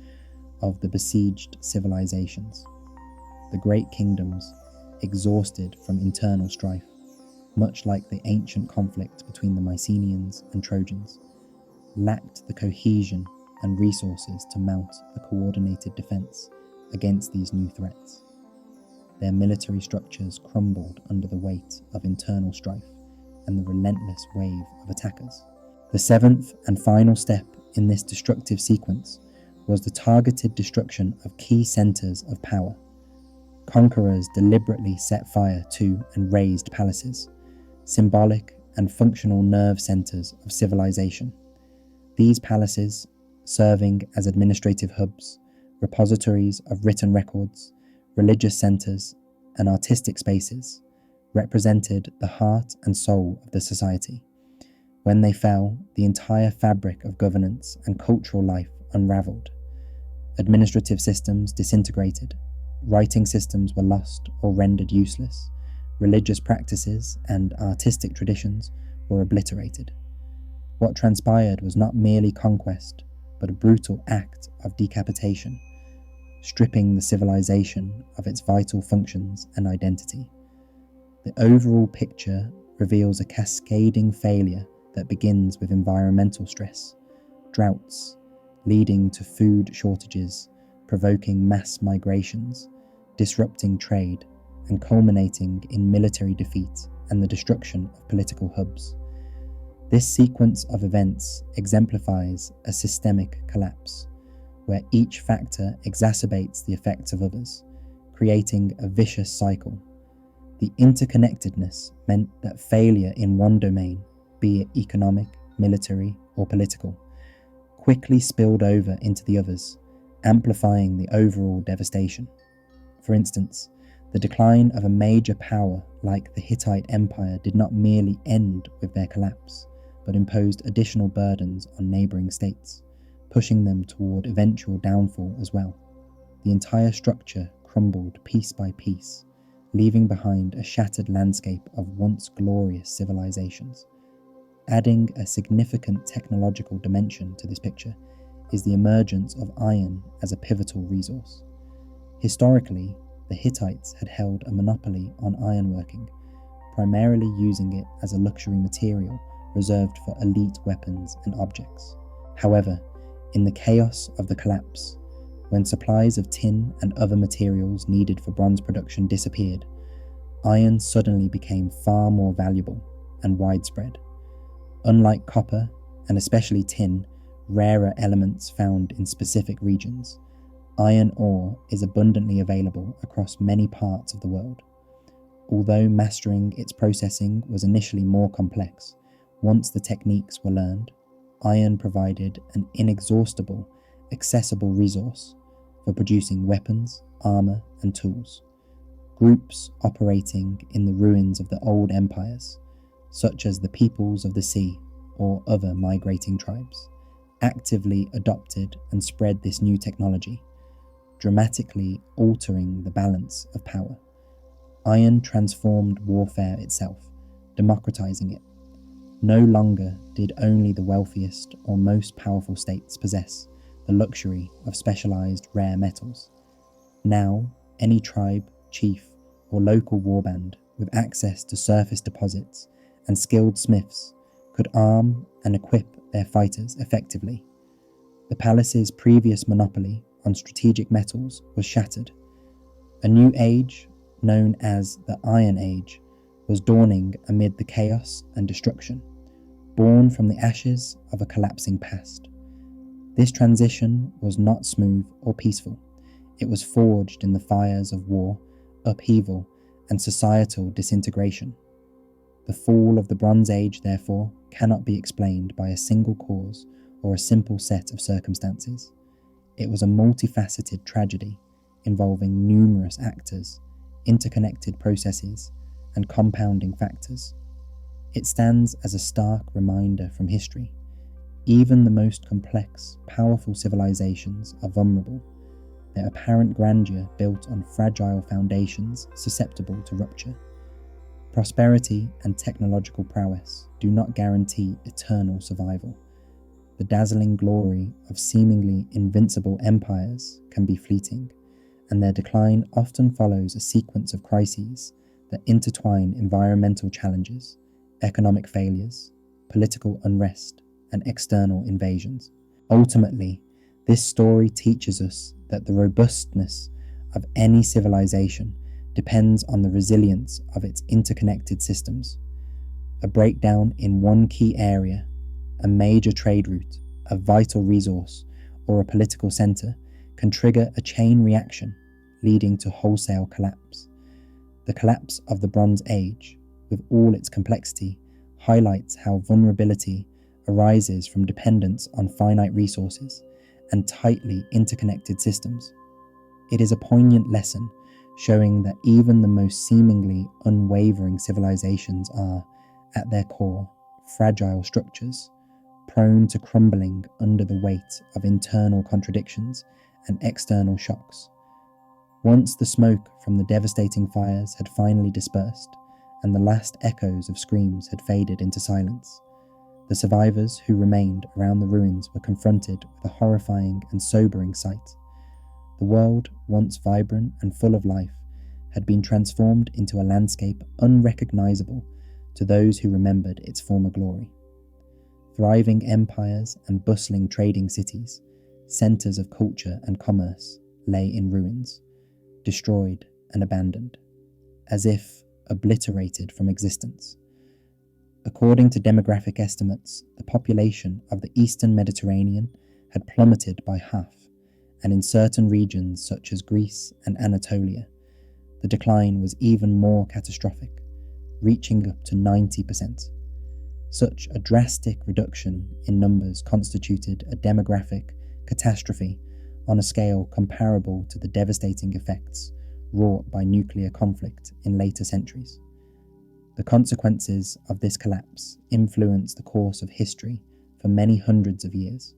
S1: of the besieged civilizations. The great kingdoms, exhausted from internal strife, much like the ancient conflict between the Mycenaeans and Trojans, lacked the cohesion and resources to mount a coordinated defense against these new threats. Their military structures crumbled under the weight of internal strife and the relentless wave of attackers. The seventh and final step in this destructive sequence was the targeted destruction of key centers of power. Conquerors deliberately set fire to and razed palaces, symbolic and functional nerve centers of civilization. These palaces, serving as administrative hubs, repositories of written records, religious centers, and artistic spaces, represented the heart and soul of the society. When they fell, the entire fabric of governance and cultural life unraveled. Administrative systems disintegrated, writing systems were lost or rendered useless, religious practices and artistic traditions were obliterated. What transpired was not merely conquest, but a brutal act of decapitation, stripping the civilization of its vital functions and identity. The overall picture reveals a cascading failure that begins with environmental stress, droughts, leading to food shortages, provoking mass migrations, disrupting trade, and culminating in military defeat and the destruction of political hubs. This sequence of events exemplifies a systemic collapse, where each factor exacerbates the effects of others, creating a vicious cycle. The interconnectedness meant that failure in one domain, be it economic, military, or political, quickly spilled over into the others, amplifying the overall devastation. For instance, the decline of a major power like the Hittite Empire did not merely end with their collapse, but imposed additional burdens on neighbouring states, pushing them toward eventual downfall as well. The entire structure crumbled piece by piece, leaving behind a shattered landscape of once glorious civilizations. Adding a significant technological dimension to this picture is the emergence of iron as a pivotal resource. Historically, the Hittites had held a monopoly on ironworking, primarily using it as a luxury material reserved for elite weapons and objects. However, in the chaos of the collapse, when supplies of tin and other materials needed for bronze production disappeared, iron suddenly became far more valuable and widespread. Unlike copper, and especially tin, rarer elements found in specific regions, iron ore is abundantly available across many parts of the world. Although mastering its processing was initially more complex, once the techniques were learned, iron provided an inexhaustible, accessible resource for producing weapons, armor, and tools. Groups operating in the ruins of the old empires, such as the peoples of the sea or other migrating tribes, actively adopted and spread this new technology, dramatically altering the balance of power. Iron transformed warfare itself, democratizing it. No longer did only the wealthiest or most powerful states possess the luxury of specialized rare metals. Now, any tribe, chief, or local warband with access to surface deposits and skilled smiths could arm and equip their fighters effectively. The palace's previous monopoly on strategic metals was shattered. A new age, known as the Iron Age, was dawning amid the chaos and destruction, born from the ashes of a collapsing past. This transition was not smooth or peaceful. It was forged in the fires of war, upheaval, and societal disintegration. The fall of the Bronze Age, therefore, cannot be explained by a single cause or a simple set of circumstances. It was a multifaceted tragedy involving numerous actors, interconnected processes, and compounding factors. It stands as a stark reminder from history. Even the most complex, powerful civilizations are vulnerable, their apparent grandeur built on fragile foundations susceptible to rupture. Prosperity and technological prowess do not guarantee eternal survival. The dazzling glory of seemingly invincible empires can be fleeting, and their decline often follows a sequence of crises that intertwine environmental challenges, economic failures, political unrest, and external invasions. Ultimately, this story teaches us that the robustness of any civilization depends on the resilience of its interconnected systems. A breakdown in one key area, a major trade route, a vital resource, or a political center can trigger a chain reaction, leading to wholesale collapse. The collapse of the Bronze Age, with all its complexity, highlights how vulnerability arises from dependence on finite resources and tightly interconnected systems. It is a poignant lesson showing that even the most seemingly unwavering civilizations are, at their core, fragile structures, prone to crumbling under the weight of internal contradictions and external shocks. Once the smoke from the devastating fires had finally dispersed, and the last echoes of screams had faded into silence, the survivors who remained around the ruins were confronted with a horrifying and sobering sight. The world, once vibrant and full of life, had been transformed into a landscape unrecognizable to those who remembered its former glory. Thriving empires and bustling trading cities, centers of culture and commerce, lay in ruins, destroyed and abandoned, as if obliterated from existence. According to demographic estimates, the population of the eastern Mediterranean had plummeted by half, and in certain regions such as Greece and Anatolia, the decline was even more catastrophic, reaching up to 90%. Such a drastic reduction in numbers constituted a demographic catastrophe on a scale comparable to the devastating effects wrought by nuclear conflict in later centuries. The consequences of this collapse influenced the course of history for many hundreds of years,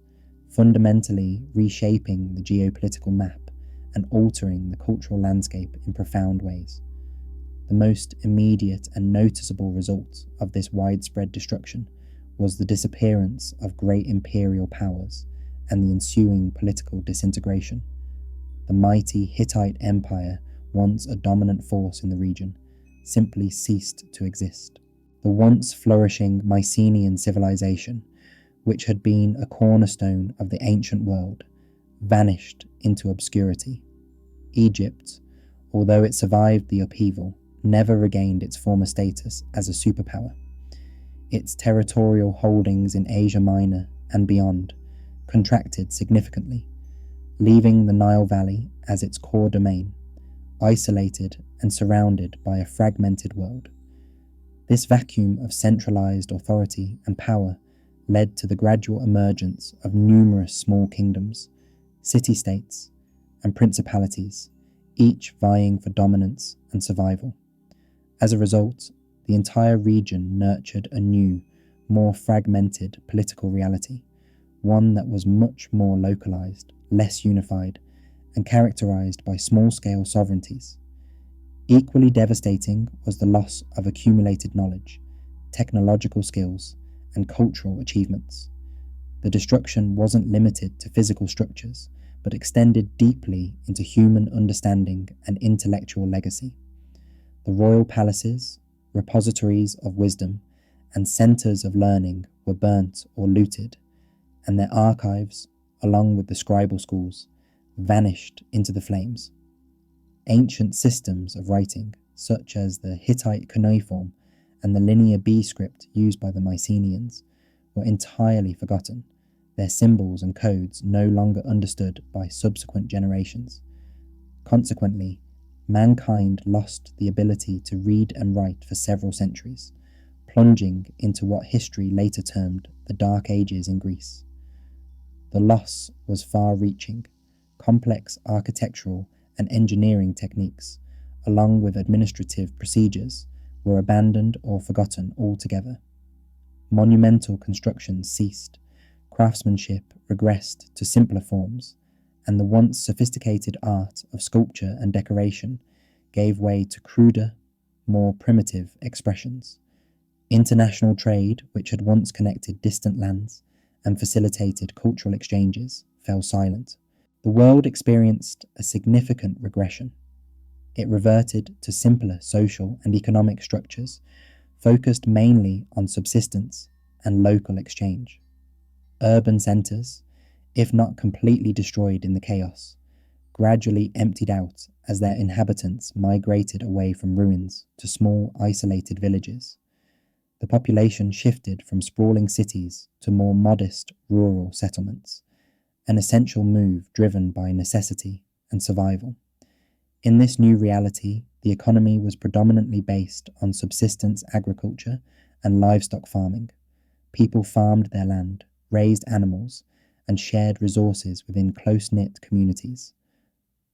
S1: fundamentally reshaping the geopolitical map and altering the cultural landscape in profound ways. The most immediate and noticeable result of this widespread destruction was the disappearance of great imperial powers and the ensuing political disintegration. The mighty Hittite Empire, once a dominant force in the region, simply ceased to exist. The once flourishing Mycenaean civilization, which had been a cornerstone of the ancient world, vanished into obscurity. Egypt, although it survived the upheaval, never regained its former status as a superpower. Its territorial holdings in Asia Minor and beyond contracted significantly, leaving the Nile Valley as its core domain, isolated and surrounded by a fragmented world. This vacuum of centralized authority and power led to the gradual emergence of numerous small kingdoms, city-states, and principalities, each vying for dominance and survival. As a result, the entire region nurtured a new, more fragmented political reality, one that was much more localized, less unified, and characterized by small-scale sovereignties. Equally devastating was the loss of accumulated knowledge, technological skills, and cultural achievements. The destruction wasn't limited to physical structures, but extended deeply into human understanding and intellectual legacy. The royal palaces, repositories of wisdom, and centers of learning were burnt or looted, and their archives, along with the scribal schools, vanished into the flames. Ancient systems of writing, such as the Hittite cuneiform and the Linear B script used by the Mycenaeans, were entirely forgotten, their symbols and codes no longer understood by subsequent generations. Consequently, mankind lost the ability to read and write for several centuries, plunging into what history later termed the Dark Ages in Greece. The loss was far-reaching. Complex architectural and engineering techniques, along with administrative procedures, were abandoned or forgotten altogether. Monumental constructions ceased, craftsmanship regressed to simpler forms, and the once sophisticated art of sculpture and decoration gave way to cruder, more primitive expressions. International trade, which had once connected distant lands and facilitated cultural exchanges, fell silent. The world experienced a significant regression. It reverted to simpler social and economic structures, focused mainly on subsistence and local exchange. Urban centres, if not completely destroyed in the chaos, gradually emptied out as their inhabitants migrated away from ruins to small, isolated villages. The population shifted from sprawling cities to more modest rural settlements, an essential move driven by necessity and survival. In this new reality, the economy was predominantly based on subsistence agriculture and livestock farming. People farmed their land, raised animals, and shared resources within close-knit communities.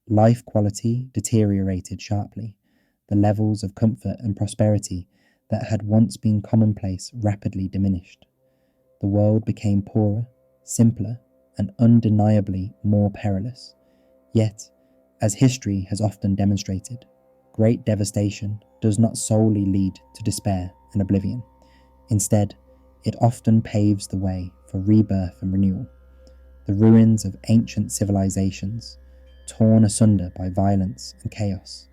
S1: Life quality deteriorated sharply. The levels of comfort and prosperity that had once been commonplace rapidly diminished. The world became poorer, simpler, and undeniably more perilous. Yet, as history has often demonstrated, great devastation does not solely lead to despair and oblivion. Instead, it often paves the way for rebirth and renewal. The ruins of ancient civilizations, torn asunder by violence and chaos,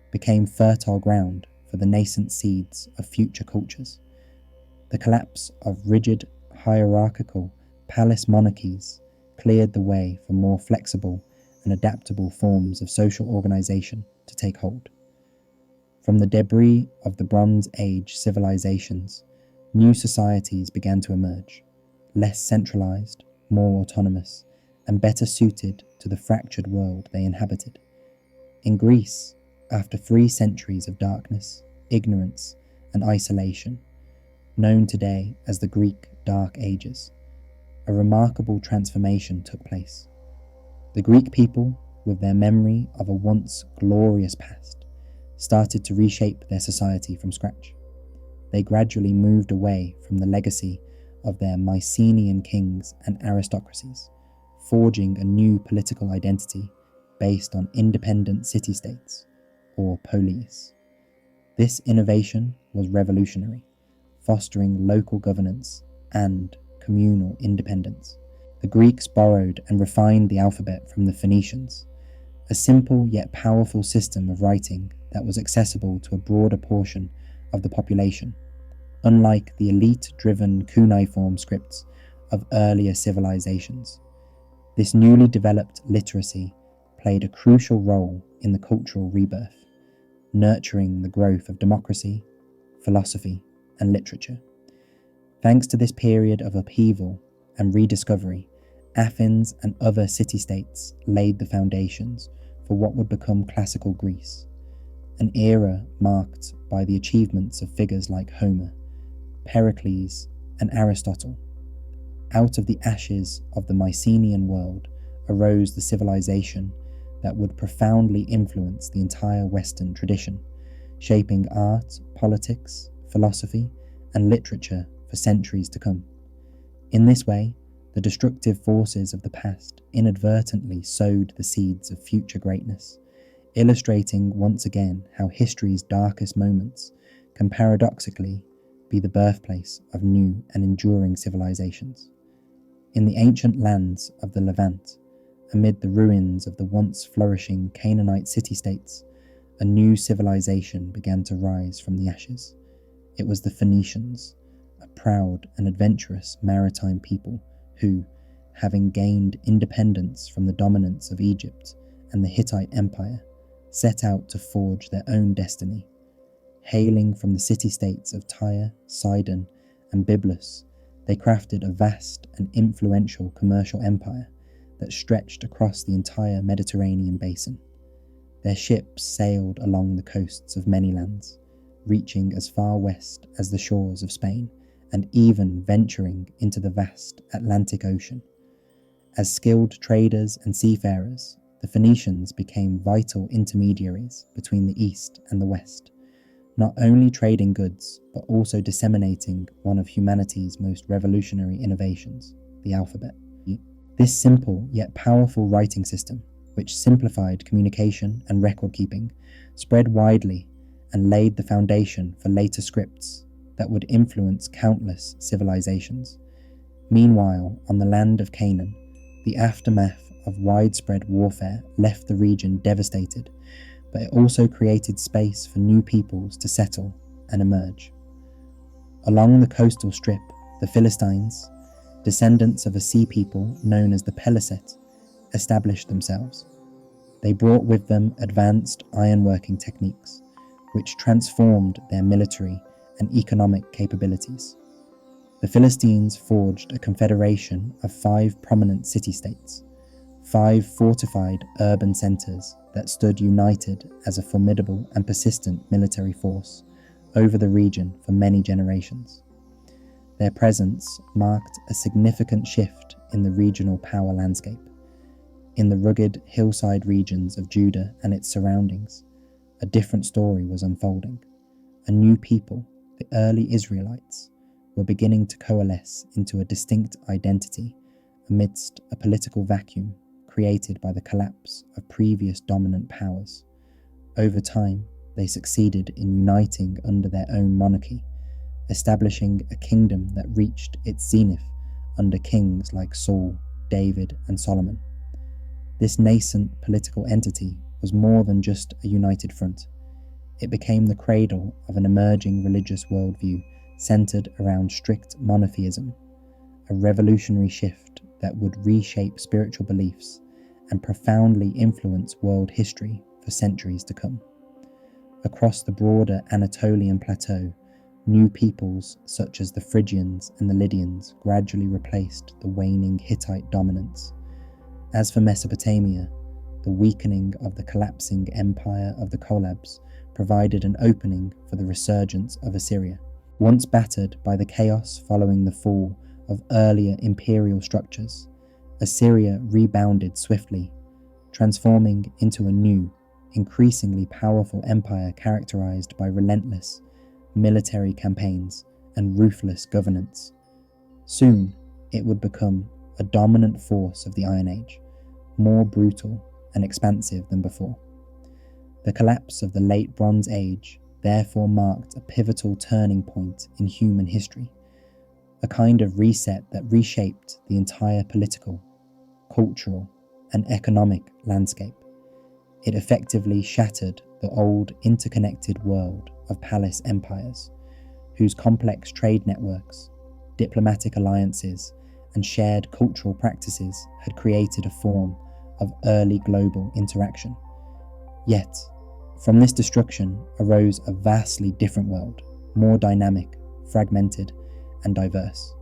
S1: became fertile ground for the nascent seeds of future cultures. The collapse of rigid, hierarchical palace monarchies cleared the way for more flexible and adaptable forms of social organization to take hold. From the debris of the Bronze Age civilizations, new societies began to emerge, less centralized, more autonomous, and better suited to the fractured world they inhabited. In Greece, after 3 centuries of darkness, ignorance, and isolation, known today as the Greek Dark Ages, a remarkable transformation took place. The Greek people, with their memory of a once glorious past, started to reshape their society from scratch. They gradually moved away from the legacy of their Mycenaean kings and aristocracies, forging a new political identity based on independent city-states, or polis. This innovation was revolutionary, fostering local governance and communal independence. The Greeks borrowed and refined the alphabet from the Phoenicians, a simple yet powerful system of writing that was accessible to a broader portion of the population, unlike the elite-driven cuneiform scripts of earlier civilizations. This newly developed literacy played a crucial role in the cultural rebirth, nurturing the growth of democracy, philosophy, and literature. Thanks to this period of upheaval and rediscovery, Athens and other city-states laid the foundations for what would become classical Greece, an era marked by the achievements of figures like Homer, Pericles, and Aristotle. Out of the ashes of the Mycenaean world arose the civilization that would profoundly influence the entire Western tradition, shaping art, politics, philosophy, and literature for centuries to come. In this way, the destructive forces of the past inadvertently sowed the seeds of future greatness, illustrating once again how history's darkest moments can paradoxically be the birthplace of new and enduring civilizations. In the ancient lands of the Levant, amid the ruins of the once flourishing Canaanite city-states, a new civilization began to rise from the ashes. It was the Phoenicians, a proud and adventurous maritime people who, having gained independence from the dominance of Egypt and the Hittite Empire, set out to forge their own destiny. Hailing from the city-states of Tyre, Sidon, and Byblus, they crafted a vast and influential commercial empire that stretched across the entire Mediterranean basin. Their ships sailed along the coasts of many lands, reaching as far west as the shores of Spain, and even venturing into the vast Atlantic Ocean. As skilled traders and seafarers, the Phoenicians became vital intermediaries between the East and the West, not only trading goods, but also disseminating one of humanity's most revolutionary innovations, the alphabet. This simple yet powerful writing system, which simplified communication and record keeping, spread widely and laid the foundation for later scripts that would influence countless civilizations. Meanwhile, on the land of Canaan, the aftermath of widespread warfare left the region devastated, but it also created space for new peoples to settle and emerge. Along the coastal strip, the Philistines, descendants of a sea people known as the Peliset, established themselves. They brought with them advanced ironworking techniques, which transformed their military and economic capabilities. The Philistines forged a confederation of 5 prominent city-states, 5 fortified urban centres that stood united as a formidable and persistent military force over the region for many generations. Their presence marked a significant shift in the regional power landscape. In the rugged hillside regions of Judah and its surroundings, a different story was unfolding. A new people, the early Israelites, were beginning to coalesce into a distinct identity amidst a political vacuum created by the collapse of previous dominant powers. Over time, they succeeded in uniting under their own monarchy, establishing a kingdom that reached its zenith under kings like Saul, David, and Solomon. This nascent political entity was more than just a united front. It became the cradle of an emerging religious worldview centered around strict monotheism, a revolutionary shift that would reshape spiritual beliefs and profoundly influence world history for centuries to come. Across the broader Anatolian plateau, new peoples such as the Phrygians and the Lydians gradually replaced the waning Hittite dominance. As for Mesopotamia, the weakening of the collapsing empire of the Cholabs provided an opening for the resurgence of Assyria. Once battered by the chaos following the fall of earlier imperial structures, Assyria rebounded swiftly, transforming into a new, increasingly powerful empire characterized by relentless military campaigns and ruthless governance. Soon, it would become a dominant force of the Iron Age, more brutal and expansive than before. The collapse of the Late Bronze Age therefore marked a pivotal turning point in human history, a kind of reset that reshaped the entire political, cultural, and economic landscape. It effectively shattered the old interconnected world of palace empires, whose complex trade networks, diplomatic alliances, and shared cultural practices had created a form of early global interaction. Yet, from this destruction arose a vastly different world, more dynamic, fragmented, and diverse.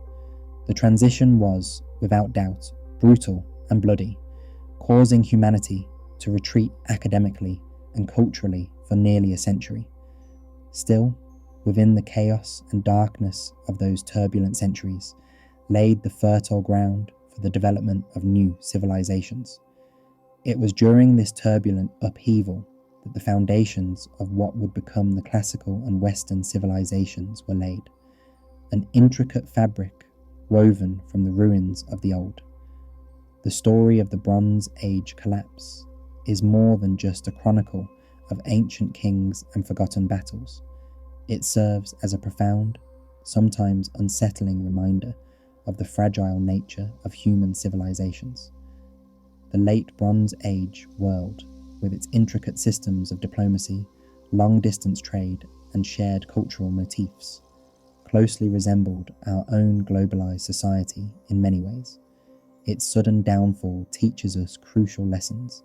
S1: The transition was, without doubt, brutal and bloody, causing humanity to retreat academically and culturally for nearly a century. Still, within the chaos and darkness of those turbulent centuries, laid the fertile ground for the development of new civilizations. It was during this turbulent upheaval that the foundations of what would become the classical and Western civilizations were laid, an intricate fabric woven from the ruins of the old. The story of the Bronze Age collapse is more than just a chronicle of ancient kings and forgotten battles. It serves as a profound, sometimes unsettling reminder of the fragile nature of human civilizations. The Late Bronze Age world, with its intricate systems of diplomacy, long-distance trade, and shared cultural motifs, closely resembled our own globalized society in many ways. Its sudden downfall teaches us crucial lessons.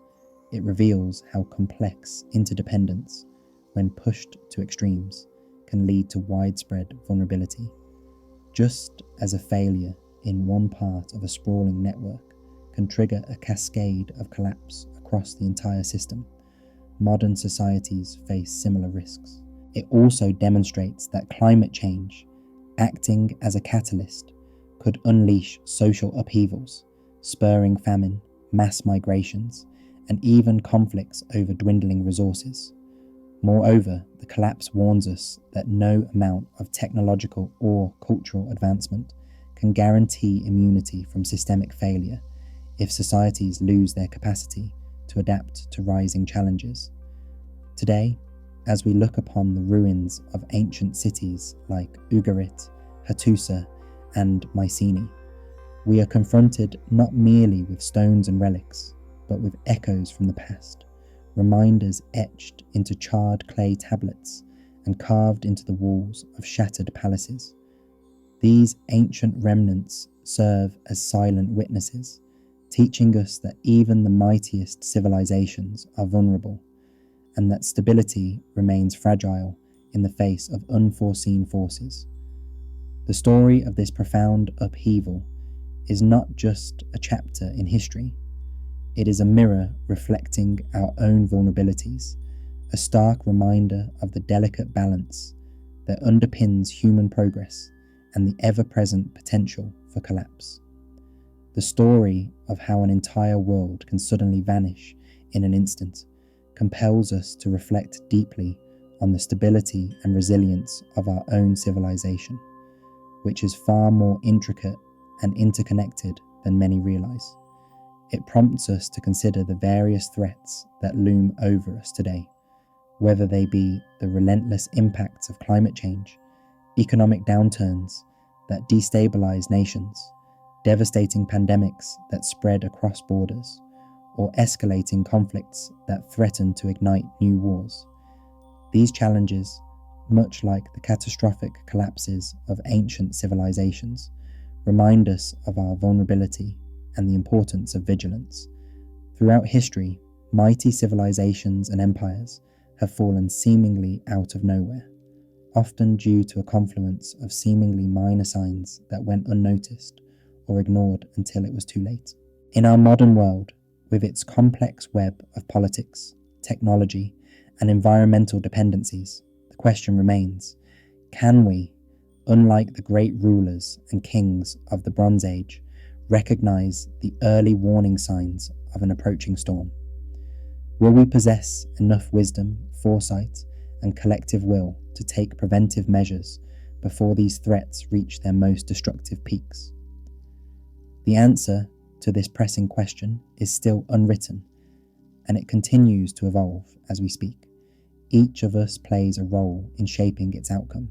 S1: It reveals how complex interdependence, when pushed to extremes, can lead to widespread vulnerability. Just as a failure in one part of a sprawling network can trigger a cascade of collapse across the entire system, modern societies face similar risks. It also demonstrates that climate change, acting as a catalyst, could unleash social upheavals, spurring famine, mass migrations, and even conflicts over dwindling resources. Moreover, the collapse warns us that no amount of technological or cultural advancement can guarantee immunity from systemic failure if societies lose their capacity to adapt to rising challenges. Today, as we look upon the ruins of ancient cities like Ugarit, Hattusa, and Mycenaean. We are confronted not merely with stones and relics, but with echoes from the past, reminders etched into charred clay tablets and carved into the walls of shattered palaces. These ancient remnants serve as silent witnesses, teaching us that even the mightiest civilizations are vulnerable, and that stability remains fragile in the face of unforeseen forces. The story of this profound upheaval is not just a chapter in history, it is a mirror reflecting our own vulnerabilities, a stark reminder of the delicate balance that underpins human progress and the ever-present potential for collapse. The story of how an entire world can suddenly vanish in an instant compels us to reflect deeply on the stability and resilience of our own civilization, which is far more intricate and interconnected than many realize. It prompts us to consider the various threats that loom over us today, whether they be the relentless impacts of climate change, economic downturns that destabilize nations, devastating pandemics that spread across borders, or escalating conflicts that threaten to ignite new wars. These challenges, much like the catastrophic collapses of ancient civilizations, remind us of our vulnerability and the importance of vigilance. Throughout history, mighty civilizations and empires have fallen seemingly out of nowhere, often due to a confluence of seemingly minor signs that went unnoticed or ignored until it was too late. In our modern world, with its complex web of politics, technology, and environmental dependencies, the question remains, can we, unlike the great rulers and kings of the Bronze Age, recognize the early warning signs of an approaching storm? Will we possess enough wisdom, foresight, and collective will to take preventive measures before these threats reach their most destructive peaks? The answer to this pressing question is still unwritten, and it continues to evolve as we speak. Each of us plays a role in shaping its outcome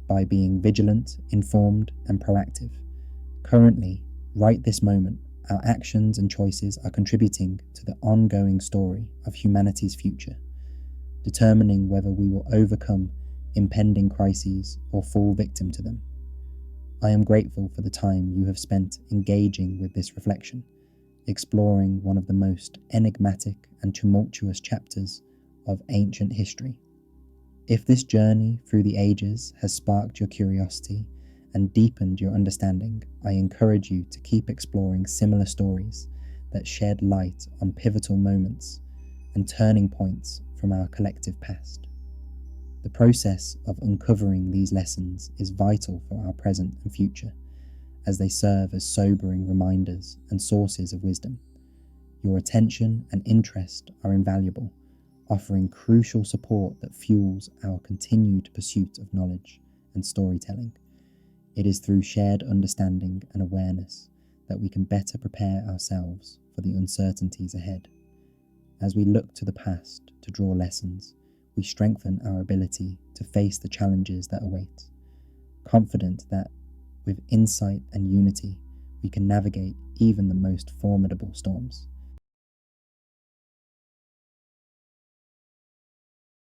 S1: by being vigilant, informed, and proactive. Currently, right this moment, our actions and choices are contributing to the ongoing story of humanity's future, determining whether we will overcome impending crises or fall victim to them. I am grateful for the time you have spent engaging with this reflection, exploring one of the most enigmatic and tumultuous chapters of ancient history. If this journey through the ages has sparked your curiosity and deepened your understanding, I encourage you to keep exploring similar stories that shed light on pivotal moments and turning points from our collective past. The process of uncovering these lessons is vital for our present and future, as they serve as sobering reminders and sources of wisdom. Your attention and interest are invaluable, offering crucial support that fuels our continued pursuit of knowledge and storytelling. It is through shared understanding and awareness that we can better prepare ourselves for the uncertainties ahead. As we look to the past to draw lessons, we strengthen our ability to face the challenges that await, confident that with insight and unity, we can navigate even the most formidable storms.